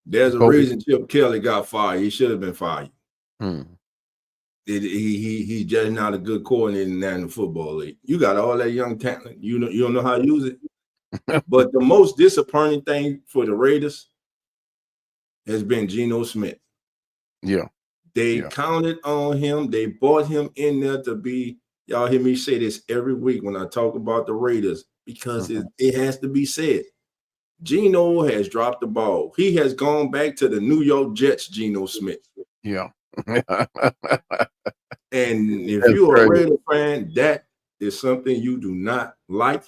There's a reason Chip Kelly got fired. He should have been fired. He's just not a good coordinator in the National Football League. You got all that young talent. You don't know how to use it. But the most disappointing thing for the Raiders has been Geno Smith. Yeah. They counted on him. They brought him in there to be, y'all hear me say this every week when I talk about the Raiders, because it has to be said. Geno has dropped the ball. He has gone back to the New York Jets, Geno Smith. Yeah. And if you're a Raider fan, that is something you do not like.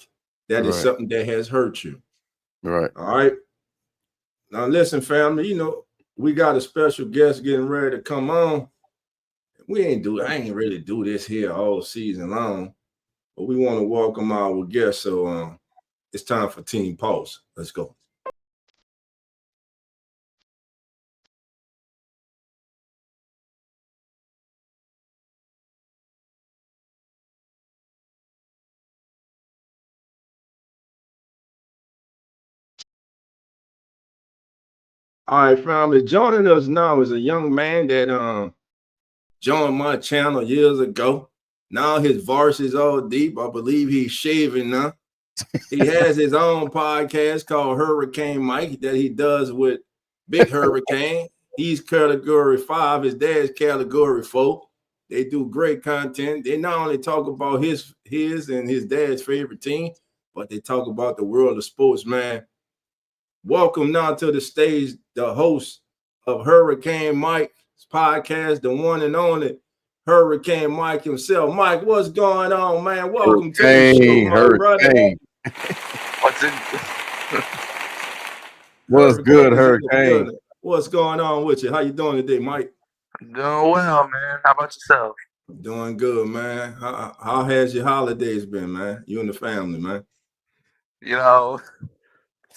That is something that has hurt you. Right. All right. Now listen, family, we got a special guest getting ready to come on. I ain't really do this here all season long, but we want to welcome our guest. So it's time for Team Pulse. Let's go. All right, family. Joining us now is a young man that joined my channel years ago. Now his voice is all deep. I believe he's shaving now. He has his own podcast called Hurricane Mike that he does with Big Hurricane. He's category 5. His dad's category 4. They do great content. They not only talk about his and his dad's favorite team, but they talk about the world of sports, man. Welcome now to the stage, the host of Hurricane Mike's podcast, the one and only Hurricane Mike himself. Mike, what's going on, man? Welcome to the show, my brother. What's it? What's good, Hurricane? What's going on with you? How you doing today, Mike? Doing well, man. How about yourself? Doing good, man. How has your holidays been, man? You and the family, man.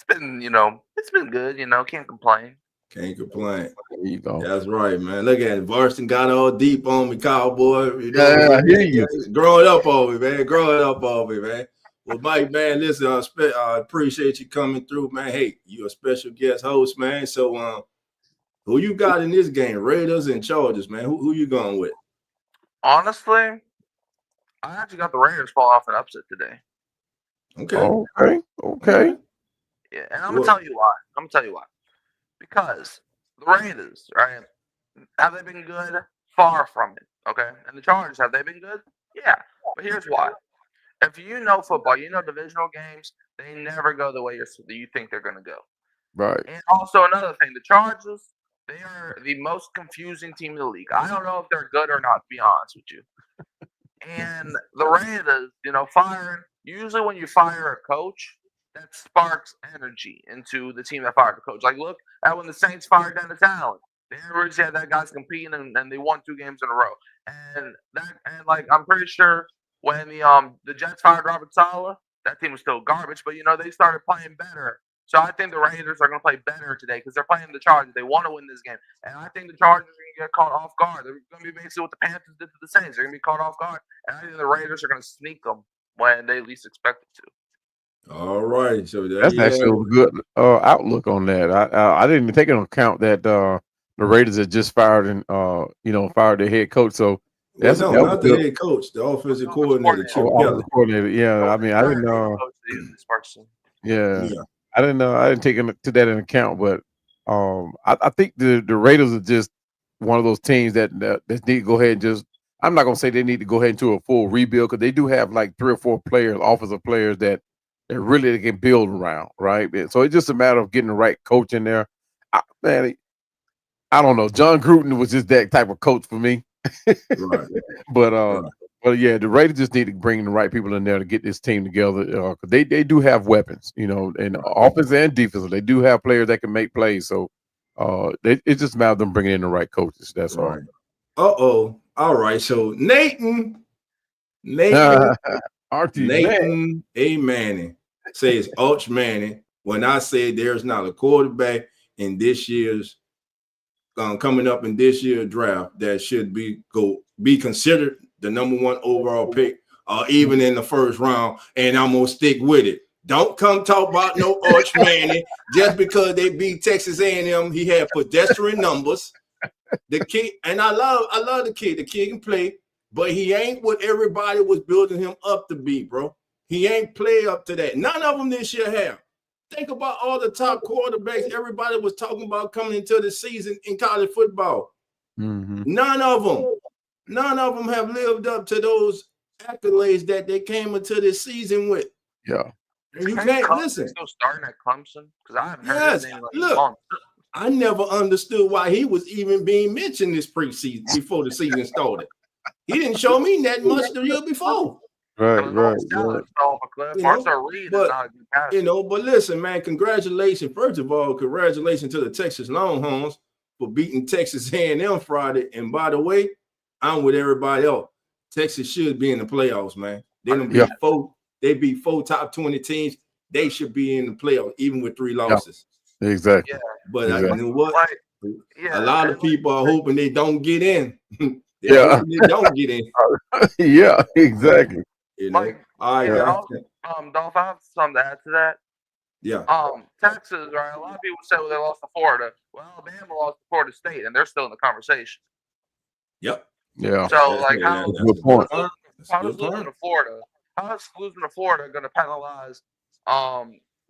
It's been good. Can't complain. Can't complain. There you go. That's right, man. Look at it. Varston got all deep on me, cowboy. I hear you. Growing up on me, man. Well, Mike, man, listen, I appreciate you coming through, man. Hey, you're a special guest host, man. So, who you got in this game? Raiders and Chargers, man. Who you going with? Honestly, I actually got the Raiders fall off an upset today. Okay. Yeah, and I'm gonna tell you why. Because the Raiders, right? Have they been good? Far from it. Okay. And the Chargers, have they been good? Yeah. But here's why. If you know football, you know divisional games, they never go the way you think they're going to go. Right. And also another thing, the Chargers, they are the most confusing team in the league. I don't know if they're good or not, to be honest with you. And the Raiders, usually when you fire a coach, that sparks energy into the team that fired the coach. Like, look at when the Saints fired Dennis Allen. They originally had that guys competing, and they won 2 games in a row. And I'm pretty sure when the Jets fired Robert Saleh, that team was still garbage, but they started playing better. So I think the Raiders are going to play better today because they're playing the Chargers. They want to win this game, and I think the Chargers are going to get caught off guard. They're going to be basically what the Panthers did to the Saints. They're going to be caught off guard, and I think the Raiders are going to sneak them when they least expect it to. All right, so that's actually a good outlook on that. I didn't even take into account that the Raiders had just fired and fired their head coach. So that's not the head coach, the offensive coordinator. Coordinator. Yeah, I mean, I didn't know. Yeah, I didn't know. I didn't take that into account, but I think the Raiders are just one of those teams that need to go ahead and just. I'm not gonna say they need to go ahead into a full rebuild because they do have like 3 or 4 players, offensive players that really they can build around, right? So it's just a matter of getting the right coach in there. I don't know. John Gruden was just that type of coach for me. Right. But yeah, the Raiders just need to bring the right people in there to get this team together because they do have weapons, and offense and defense. They do have players that can make plays. So it's just a matter of them bringing in the right coaches. That's all. All right. So Nathan A. Manning says Arch Manning when I said there's not a quarterback in this year's coming up in this year's draft that should be considered the number 1 overall pick or even in the first round, and I'm gonna stick with it. Don't come talk about no Arch Manning just because they beat Texas A&M. He had pedestrian numbers. The kid, and I love the kid. The kid can play, but he ain't what everybody was building him up to be, bro. He ain't play up to that. None of them this year have. Think about all the top quarterbacks everybody was talking about coming into the season in college football. Mm-hmm. None of them have lived up to those accolades that they came into this season with. Yeah. And you can't listen. Still starting at Clemson because I haven't heard his name look, I never understood why he was even being mentioned this preseason before the season started. He didn't show me that much the year before. Right. But listen, man, congratulations. First of all, congratulations to the Texas Longhorns for beating Texas A&M Friday. And by the way, I'm with everybody else. Texas should be in the playoffs, man. They beat 4 top 20 teams. They should be in the playoffs, even with 3 losses. Yeah, exactly. Yeah. But you know what? A lot of people are hoping they don't get in. They don't get in. Yeah, exactly. All right, Dolph, I have something to add to that. Yeah. Texas, right? A lot of people say, well, they lost to Florida. Well, Alabama lost to Florida State, and they're still in the conversation. Yep. Yeah. So, like, how That's a good point. does losing to Florida? How is losing to Florida going to penalize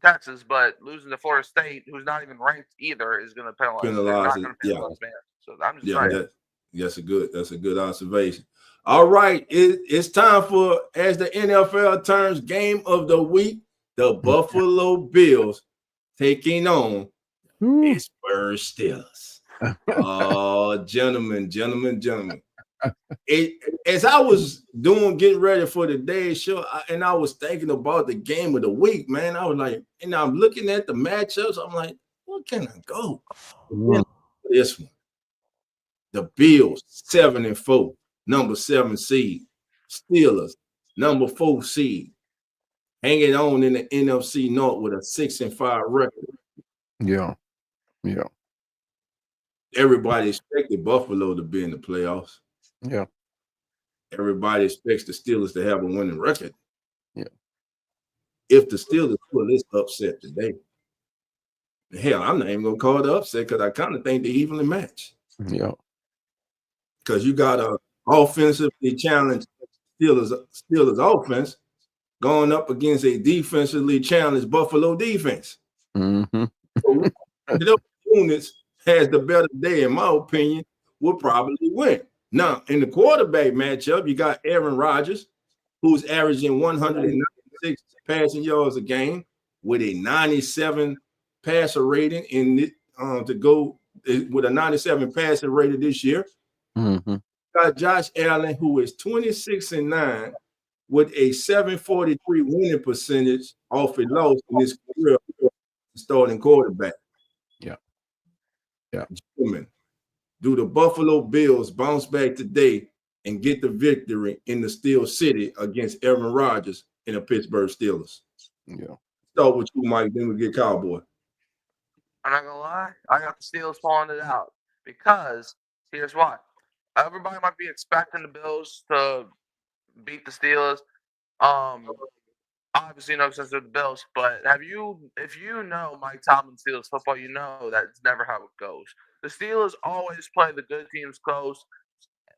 Texas, but losing to Florida State, who's not even ranked either, is going to penalize? They're not going to penalize man. So I'm just saying. That's a good observation. All right, it's time for, as the NFL terms, game of the week. The Buffalo Bills taking on Pittsburgh Steelers. Oh, gentlemen. As I was getting ready for the day's show, and I was thinking about the game of the week, man. I was like, and I'm looking at the matchups. I'm like, what can I go? This one. The Bills, 7-4, number 7 seed. Steelers, number 4 seed. Hanging on in the NFC North with a 6-5 record. Yeah. Everybody expected Buffalo to be in the playoffs. Yeah. Everybody expects the Steelers to have a winning record. Yeah. If the Steelers pull this upset today, hell, I'm not even gonna call it upset because I kind of think they evenly match. Yeah. Because you got a offensively challenged Steelers offense going up against a defensively challenged Buffalo defense. Mm-hmm. So those units has the better day, in my opinion, will probably win. Now, in the quarterback matchup, you got Aaron Rodgers, who's averaging 196 passing yards a game with a 97 passer rating to go with a 97 passer rating this year. Mm-hmm. Got Josh Allen, who is 26-9 with a 743 winning percentage off a loss in his career starting quarterback. Yeah. Gentlemen, do the Buffalo Bills bounce back today and get the victory in the Steel City against Aaron Rodgers and the Pittsburgh Steelers? Yeah. Start with you, Mike, then we get Cowboy. I'm not gonna lie, I got the Steelers pulling it out because here's why. Everybody might be expecting the Bills to beat the Steelers. Obviously, no sense of the Bills, but if you know Mike Tomlin Steelers football, you know that's never how it goes. The Steelers always play the good teams close,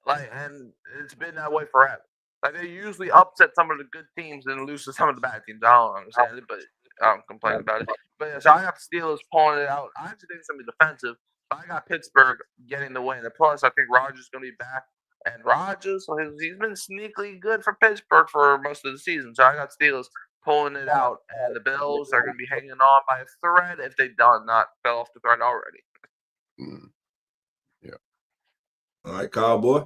and it's been that way forever. Like they usually upset some of the good teams and lose to some of the bad teams. I don't understand it, but I don't complain about it. But yeah, so I got the Steelers pulling it out. I actually think it's gonna be defensive, but I got Pittsburgh getting the win. And plus, I think Rodgers is gonna be back. And Rodgers, he's been sneakily good for Pittsburgh for most of the season. So I got Steelers pulling it out, and the Bills are going to be hanging on by a thread if they not fell off the thread already. Yeah. All right, Cowboy.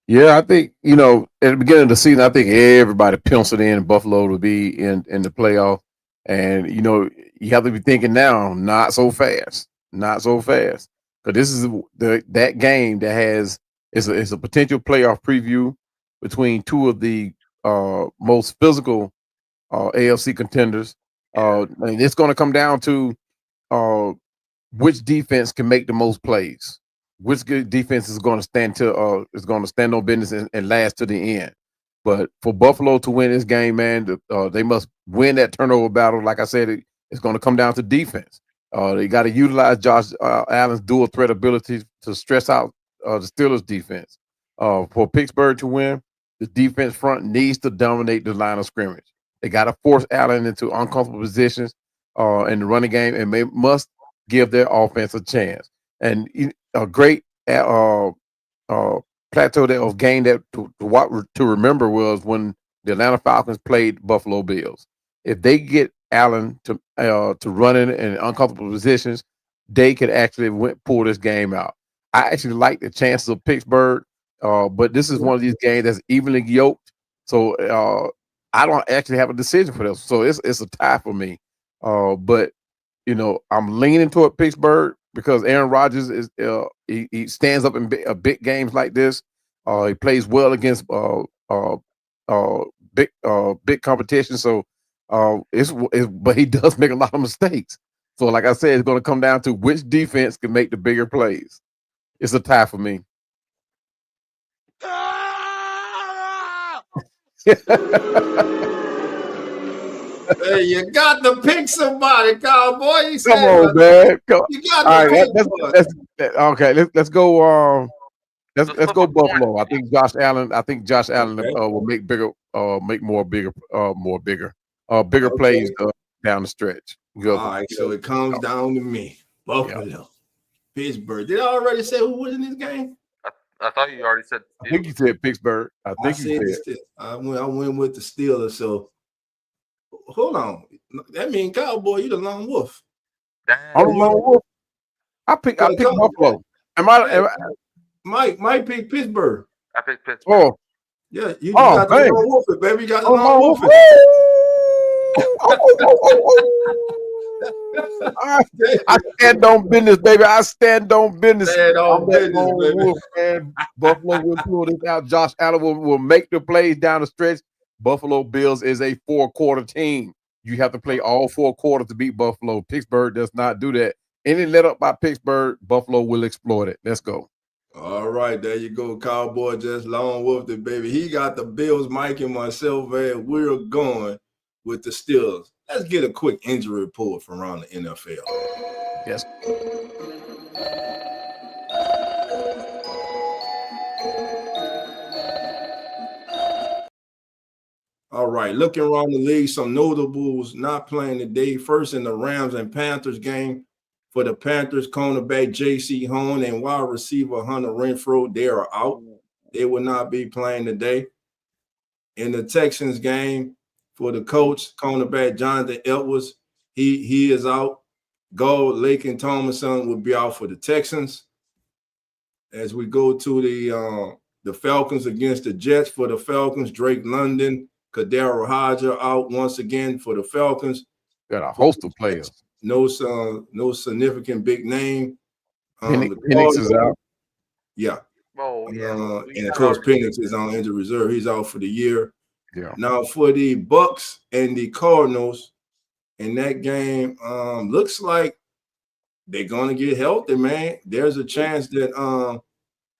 Yeah, I think, at the beginning of the season, I think everybody penciled in Buffalo to be in the playoff. And, you have to be thinking now, not so fast. Because this is that game that is a potential playoff preview between two of the most physical AFC contenders. And it's going to come down to which defense can make the most plays. Which good defense is going to stand on business and last to the end. But for Buffalo to win this game, man, they must win that turnover battle. Like I said, it's going to come down to defense. They got to utilize Josh Allen's dual threat ability to stress out the Steelers' defense. For Pittsburgh to win, the defense front needs to dominate the line of scrimmage. They got to force Allen into uncomfortable positions in the running game, and they must give their offense a chance. And a great plateau of game that to remember was when the Atlanta Falcons played Buffalo Bills. If they get Allen to run in uncomfortable positions, they could actually pull this game out. I actually like the chances of Pittsburgh, but this is one of these games that's evenly yoked. So I don't actually have a decision for this. So it's a tie for me. But I'm leaning toward Pittsburgh because Aaron Rodgers is he stands up in big games like this. He plays well against big competition. So but he does make a lot of mistakes. So like I said, it's going to come down to which defense can make the bigger plays. It's a tie for me. Hey, you got to pick somebody, cowboy. You Come said, on, man. Come. you got All to right, pick one. okay. Let's go. Let's Let's go flip a coin. Buffalo. I think Josh Allen. Okay. Will make bigger, bigger Okay. plays down the stretch. All right. So it comes down to me. Buffalo. Yeah. Pittsburgh. Did I already say who was in this game? I thought you already said. I think you said Pittsburgh. I think you said. The Steelers. I went with the Steelers. So hold on. That means Cowboy, you the lone wolf. I'm the lone wolf. I pick Buffalo. Mike pick Pittsburgh. I picked Pittsburgh. Oh, yeah, you got the lone wolf, baby. You got the lone wolf. I stand on business, baby. I stand on business. Wolf, and Buffalo will pull this out. Josh Allen will make the plays down the stretch. Buffalo Bills is a 4-quarter team. You have to play all 4 quarters to beat Buffalo. Pittsburgh does not do that. Any let up by Pittsburgh, Buffalo will exploit it. Let's go. All right, there you go, Cowboy. Just lone wolf it, baby. He got the Bills, Mike, and myself, and we're going with the Steelers. Let's get a quick injury report from around the NFL. Yes. All right, looking around the league, some notables not playing today. First in the Rams and Panthers game. For the Panthers, cornerback J.C. Horn and wide receiver Hunter Renfrow, they are out. They will not be playing today. In the Texans game, for the coach, cornerback Jonathan Edwards, he is out. Gold, Lake, and Thomason will be out for the Texans. As we go to the Falcons against the Jets, for the Falcons, Drake London, Kadero Hodger out once again for the Falcons. Got a host of players. No significant big name. Penix is out. Yeah. Oh, yeah. And of course, Penix is on injured reserve. He's out for the year. Yeah. Now for the Bucks and the Cardinals, in that game, looks like they're gonna get healthy, man. There's a chance that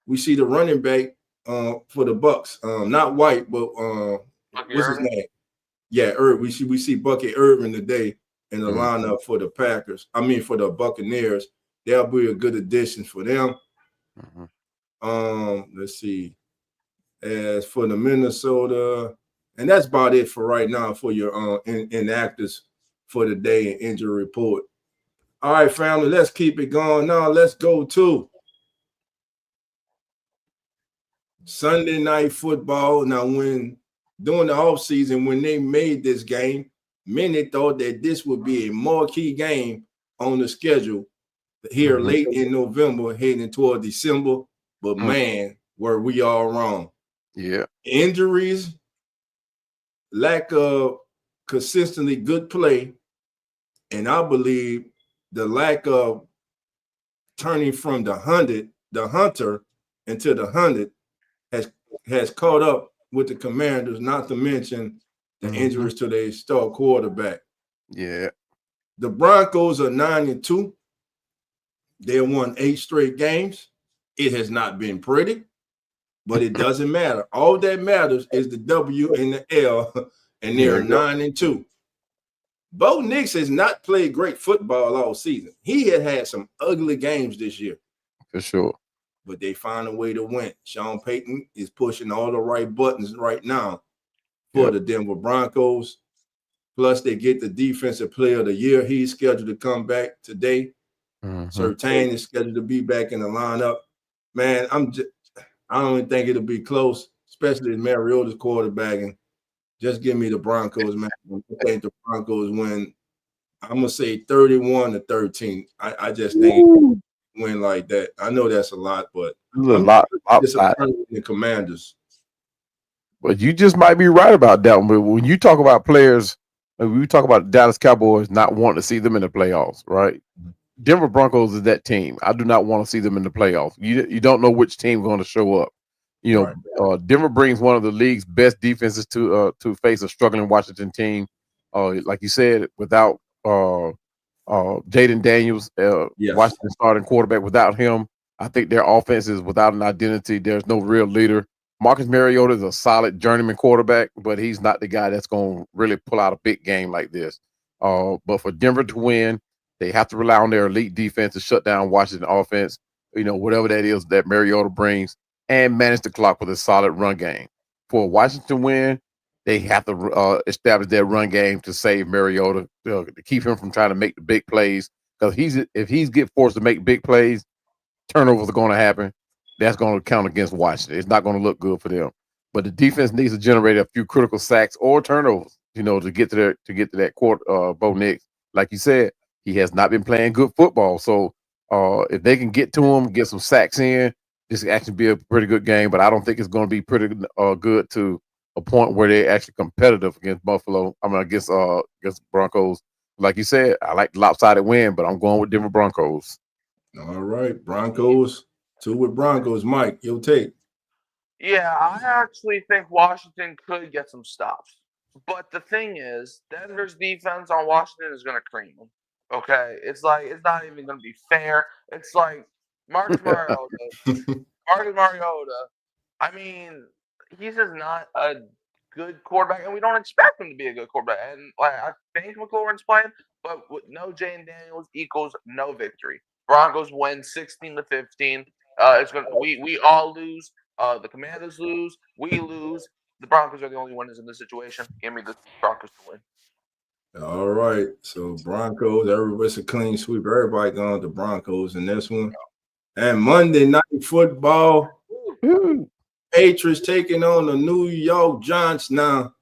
we see the running back for the Bucks, not White, but what's his name? Yeah, we see Bucky Irvin today in the lineup for the Packers. I mean, for the Buccaneers. That'll be a good addition for them. Let's see. As for the Minnesota, and that's about it for right now for your inactives for the day and injury report. All right, family, let's keep it going. Now let's go to Sunday Night Football. Now, during the offseason, when they made this game, many thought that this would be a marquee game on the schedule here late in November, heading toward December. But man, were we all wrong. Yeah. Injuries, lack of consistently good play, and I believe the lack of turning from the hunter into the hunted has caught up with the Commanders, not to mention the injuries to their star quarterback. Yeah. The Broncos are 9-2. They won 8 straight games. It has not been pretty, but it doesn't matter. All that matters is the W and the L, and they're 9-2. Bo Nix has not played great football all season. He had some ugly games this year. For sure. But they find a way to win. Sean Payton is pushing all the right buttons right now for the Denver Broncos. Plus, they get the Defensive Player of the Year. He's scheduled to come back today. Surtain is scheduled to be back in the lineup. Man, I don't even think it'll be close, especially if Mariota's quarterbacking. Just give me the Broncos, man. I think the Broncos win. I'm gonna say 31-13. I just think win like that. I know that's a lot, but it's the Commanders. But you just might be right about that one. But when you talk about players, when we talk about Dallas Cowboys not wanting to see them in the playoffs, right? Denver Broncos is that team. I do not want to see them in the playoffs. You don't know which team is going to show up. Denver brings one of the league's best defenses to face a struggling Washington team. Like you said, without Jaden Daniels, Washington starting quarterback, without him, I think their offense is without an identity. There's no real leader. Marcus Mariota is a solid journeyman quarterback, but he's not the guy that's going to really pull out a big game like this. But for Denver to win, they have to rely on their elite defense to shut down Washington offense, whatever that is that Mariota brings, and manage the clock with a solid run game. For Washington to win, they have to establish their run game to save Mariota, to keep him from trying to make the big plays. Because if he's get forced to make big plays, turnovers are going to happen. That's going to count against Washington. It's not going to look good for them. But the defense needs to generate a few critical sacks or turnovers, to get to that court. Bo Nix, like you said, he has not been playing good football. So if they can get to him, get some sacks in, this can actually be a pretty good game. But I don't think it's going to be pretty good to a point where they're actually competitive against Buffalo. I mean, against Broncos. Like you said, I like the lopsided win, but I'm going with Denver Broncos. All right, Broncos. 2 with Broncos. Mike, your take. Yeah, I actually think Washington could get some stops. But the thing is, Denver's defense on Washington is going to cream them. Okay? It's not even going to be fair. It's like Marcus Mariota. I mean, he's just not a good quarterback, and we don't expect him to be a good quarterback. And I think McLaurin's playing, but with no Jane Daniels equals no victory. Broncos win 16-15. We all lose. The Commanders lose. We lose. The Broncos are the only winners in this situation. Give me the Broncos to win. All right. So Broncos, everybody's a clean sweep. Everybody going to the Broncos in this one. And Monday Night Football, Patriots taking on the New York Giants. Now,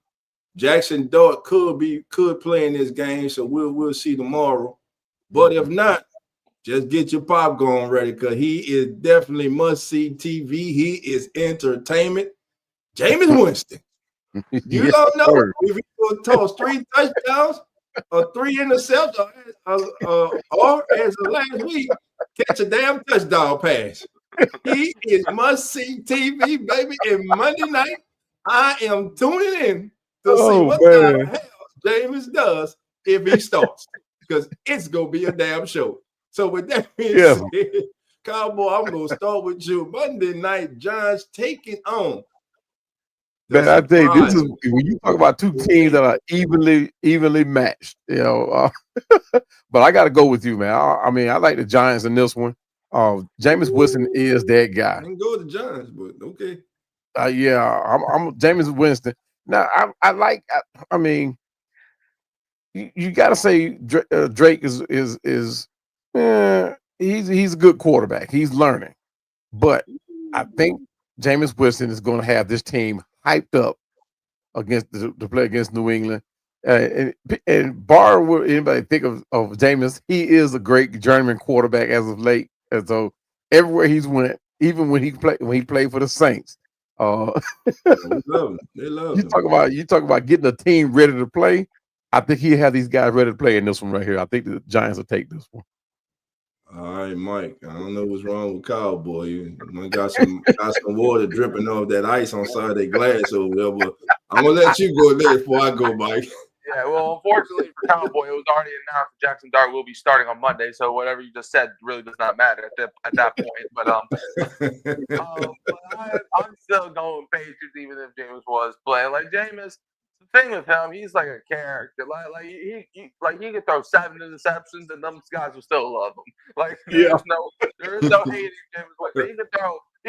Jackson Dart could play in this game, so we'll see tomorrow. But if not, just get your popcorn ready because he is definitely must-see TV. He is entertainment. Jameis Winston. You don't know if he's going to toss 3 touchdowns or 3 interceptions or as of last week, catch a damn touchdown pass. He is must-see TV, baby. And Monday night, I am tuning in to see what the hell Jameis does if he starts because it's going to be a damn show. So with that being said, Cowboy, I'm going to start with you. Monday Night Giants taking on. Man, I think this is when you talk about 2 teams that are evenly matched, But I got to go with you, man. I mean, I like the Giants in this one. Jameis Winston is that guy. I can go with the Giants, but okay. I'm Jameis Winston. Now, I mean, you got to say Drake is he's a good quarterback. He's learning, but I think Jameis Winston is going to have this team hyped up against the play against New England. And bar what anybody think of Jameis, he is a great journeyman quarterback as of late. And so everywhere he's went, even when he played for the Saints, they love him. You talk about getting a team ready to play. I think he had these guys ready to play in this one right here. I think the Giants will take this one. All right, Mike. I don't know what's wrong with Cowboy. You got some water dripping off that ice on side of that glass over there. But I'm gonna let you go there before I go, Mike. Yeah, well, unfortunately for Cowboy, it was already announced that Jackson Dart will be starting on Monday. So whatever you just said really does not matter at that point. But I'm still going Patriots, even if Jameis was playing. Like Jameis, the thing with him, he's like a character. Like he could throw 7 interceptions, and them guys will still love him. Like there is no hating Jameis. But he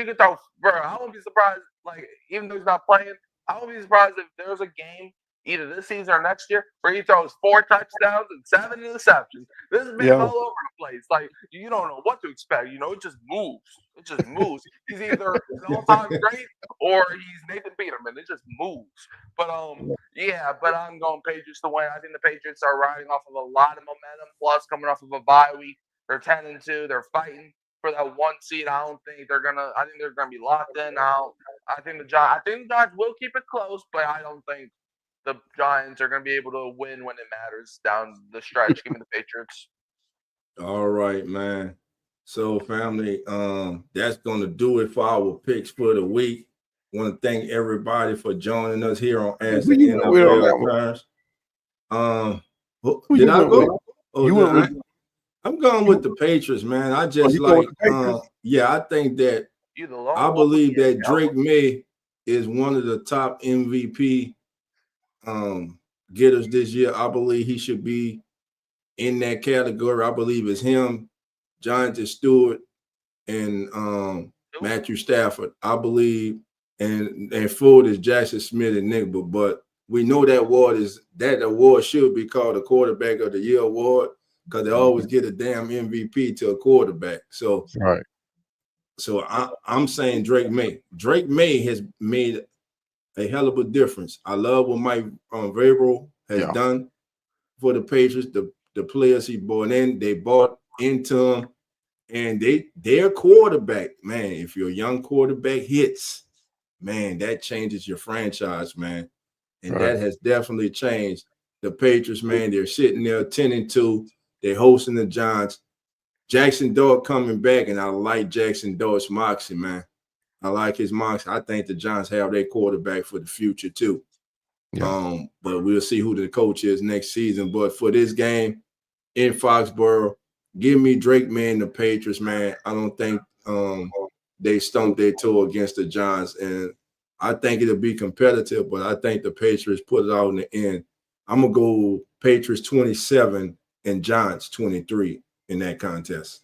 could throw. Bro, I won't be surprised. Like even though he's not playing, I won't be surprised if there's a game either this season or next year where he throws 4 touchdowns and 7 interceptions. This has been all over the place. Like you don't know what to expect. It just moves. It just moves. He's either an all-time great or he's Nathan Peterman. It just moves. But but I'm going Patriots to win. I think the Patriots are riding off of a lot of momentum. Plus, coming off of a bye week, they're 10-2. They're fighting for that 1 seed. I think they're gonna be locked in now. I think the Giants will keep it close, but I don't think the Giants are going to be able to win when it matters down the stretch. Give me the Patriots. All right, man. So, family, that's going to do it for our picks for the week. Want to thank everybody for joining us here on As the NFL Turns. Did I go? I'm going with the Patriots, man. I just I think that I believe that Drake May is one of the top MVP getters this year. I believe he should be in that category. I believe it's him, Jonathan Stewart, and Matthew Stafford. I believe, and Ford is Jackson Smith and Nick, but we know that award should be called the Quarterback of the Year award because they always get a damn MVP to a quarterback. So, right. So I'm saying Drake May. Drake May has made a hell of a difference. I love what Mike Vrabel has done for the Patriots. The players he brought in, they bought into him, and their quarterback, man. If your young quarterback hits, man, that changes your franchise, man. And that has definitely changed the Patriots, man. They're sitting there 10-2. They're hosting the Giants. Jackson Dart coming back, and I like Jackson Dart's moxie, man. I like his moxie. I think the Giants have their quarterback for the future, too. Yeah. But we'll see who the coach is next season. But for this game in Foxborough, give me Drake May and the Patriots, man. I don't think they stumped their toe against the Giants. And I think it'll be competitive, but I think the Patriots put it out in the end. I'm going to go Patriots 27 and Giants 23 in that contest.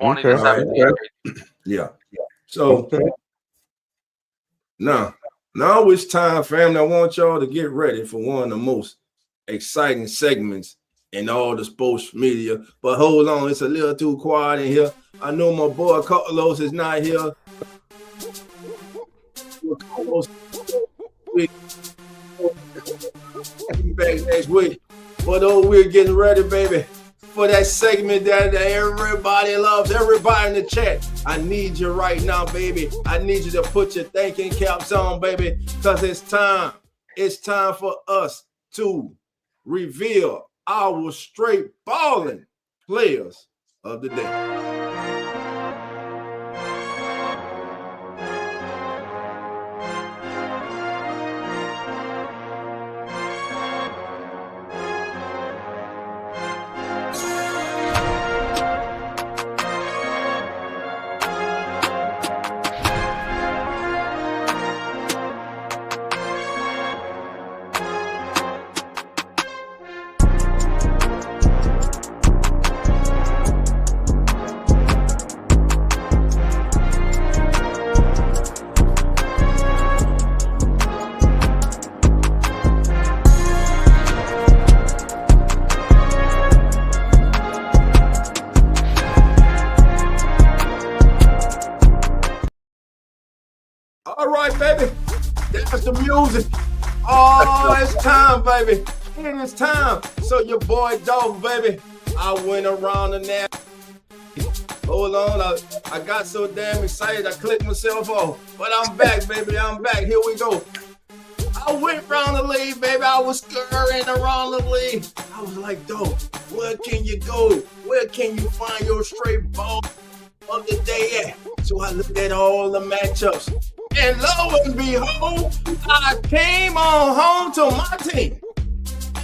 20-17. Yeah. So now it's time, family. I want y'all to get ready for one of the most exciting segments in all the sports media. But hold on, it's a little too quiet in here. I know my boy Carlos is not here. Back next week. But we're getting ready, baby, for that segment that everybody loves. Everybody in the chat, I need you right now, baby. I need you to put your thinking caps on, baby, because it's time. It's time for us to reveal our straight balling players of the day. All right, baby. That's the music. Oh, it's time, baby. It is time. So your boy Dog, baby. I went around the net. Hold on. I got so damn excited I clicked myself off. But I'm back, baby. I'm back. Here we go. I went around the league, baby. I was scurrying around the league. I was like, Dog, where can you go? Where can you find your straight ball of the day at? So I looked at all the matchups. And lo and behold, I came on home to my team.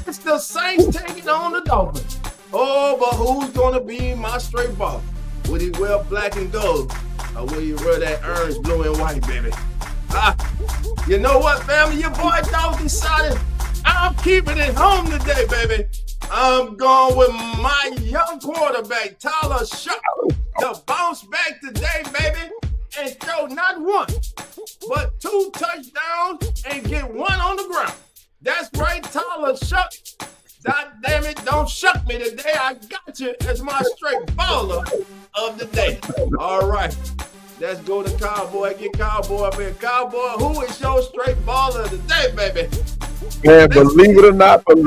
It's the Saints taking on the Dolphins. Oh, but who's going to be my straight ball? Would he wear black and gold? Or will he wear that orange, blue, and white, baby? You know what, family? Your boy Dog decided I'm keeping it home today, baby. I'm going with my young quarterback, Tyler Shuck, to bounce back today, baby, and throw not one, but 2 touchdowns and get 1 on the ground. That's right, Tyler Shuck. God damn it, don't shuck me today. I got you as my straight baller of the day. All right, let's go to Cowboy. Get Cowboy up here. Cowboy, who is your straight baller of the day, baby? Man, believe it or not, I'm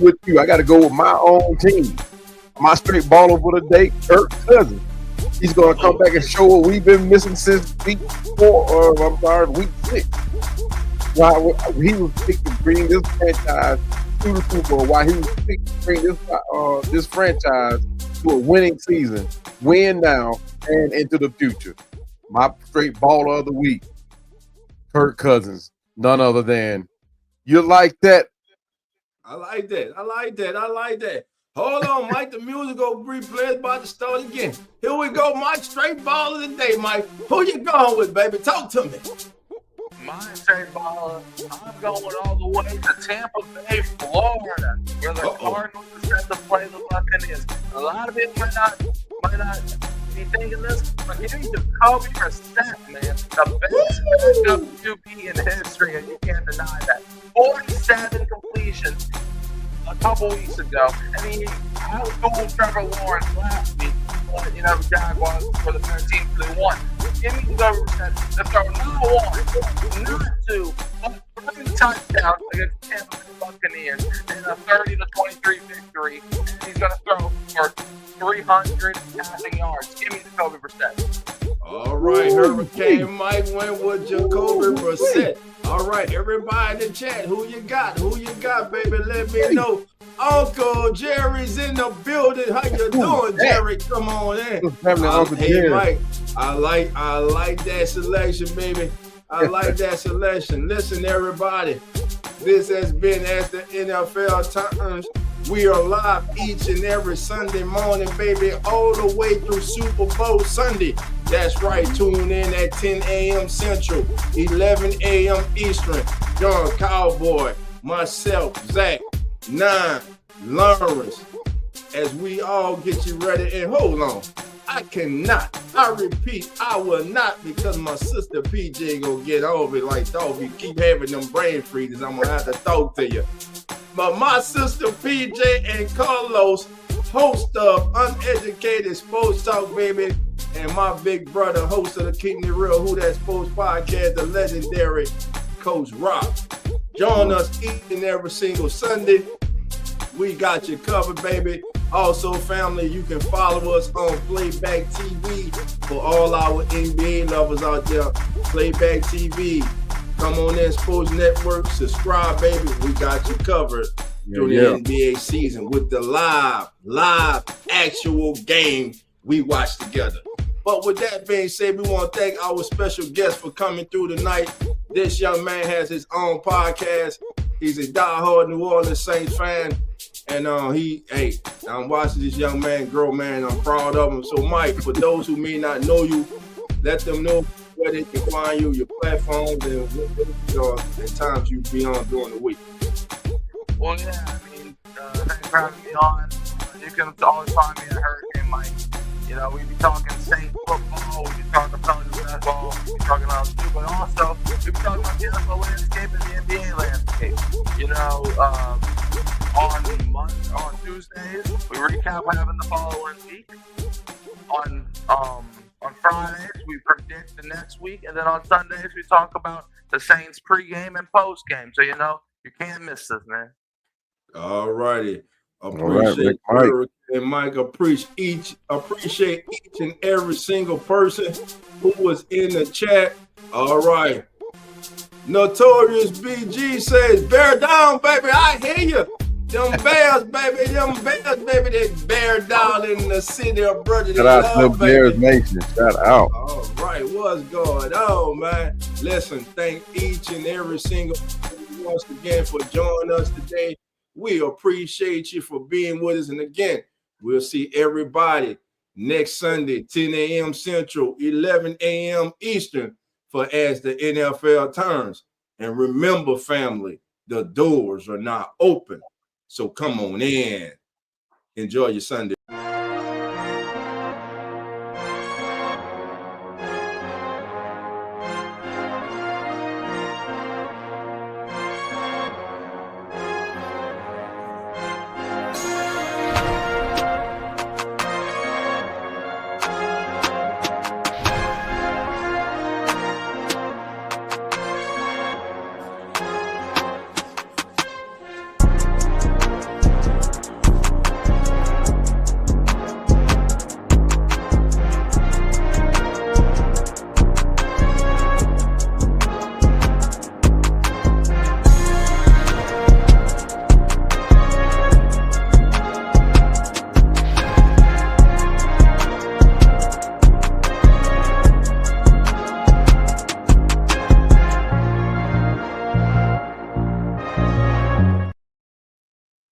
with you. I got to go with my own team. My straight baller for the day, Kirk Cousins. He's going to come back and show what we've been missing since week 6. While he was picked to bring this franchise to the Super Bowl, while he was picked to bring this franchise to a winning season, win now and into the future. My straight baller of the week, Kirk Cousins. None other than, you like that? I like that. Hold on, Mike. The musical replay is about to start again. Here we go, Mike. Straight ball of the day, Mike. Who you going with, baby? Talk to me. My straight baller, I'm going all the way to Tampa Bay, Florida, where the Cardinals are set to play the Buccaneers. A lot of people might not be thinking this, but give me Jacoby Brissett, man. The best backup QB in history, and you can't deny that. 47 completions a couple weeks ago. I mean, I was going Trevor Lawrence last week, but, the Jaguars were the better team, so they won. Give me Jacoby Brissett to throw not one, not two, but 3 touchdowns against the Tampa Bay Buccaneers in a 30-23 victory. And he's going to throw for 300 passing yards. Give me Jacoby Brissett. All right, Hurricane Mike went with Jacoby Brissett. All right, everybody in the chat, who you got? Who you got, baby? Let me know. Uncle Jerry's in the building. How you doing, Jerry? Come on in. Hey, Mike, I like that selection, baby. I like that selection. Listen, everybody, this has been As the NFL Turns. We are live each and every Sunday morning, baby, all the way through Super Bowl Sunday. That's right. Tune in at 10 a.m. Central, 11 a.m. Eastern. John Cowboy, myself, Zach, Nine, Lawrence, as we all get you ready. And hold on, I repeat, I will not, because my sister PJ gonna get over it like, dog, you keep having them brain freezes, I'm gonna have to talk to you. But my sister PJ and Carlos, host of Uneducated Sports Talk, baby, and my big brother, host of the Keeping It Real Who That Sports Podcast, the legendary Coach Rock. Join us each and every single Sunday. We got you covered, baby. Also, family, you can follow us on Playback TV for all our NBA lovers out there. Playback TV. Come on in, Sports Network. Subscribe, baby. We got you covered during the NBA season with the live, actual game we watch together. But with that being said, we want to thank our special guest for coming through tonight. This young man has his own podcast. He's a diehard New Orleans Saints fan. And I'm watching this young man grow, man. I'm proud of him. So, Mike, for those who may not know you, let them know where they can find you, your platforms, and at times you be on during the week. Well, yeah, I mean, thanks for having me on. You can always find me at Hurricane Mike. We be talking Saints football, we be talking Pelicans basketball, we be talking about too, but also we be talking about the NFL landscape and the NBA landscape. On Tuesdays, we recap what happened the following week. On Fridays, we predict the next week, and then on Sundays, we talk about the Saints pregame and postgame. So you can't miss this, man. All righty. Appreciate Mike. And Mike, appreciate each and every single person who was in the chat. All right. Notorious BG says, bear down, baby. I hear you. Them Bears, baby. They bear down in the city of Brother. Shout out to the Bears Nation. Shout out. All right. What's going on, man? Listen, thank each and every single person once again for joining us today. We appreciate you for being with us. And again, we'll see everybody next Sunday, 10 a.m. Central, 11 a.m. Eastern for As the NFL Turns. And remember, family, the doors are not open. So come on in. Enjoy your Sunday.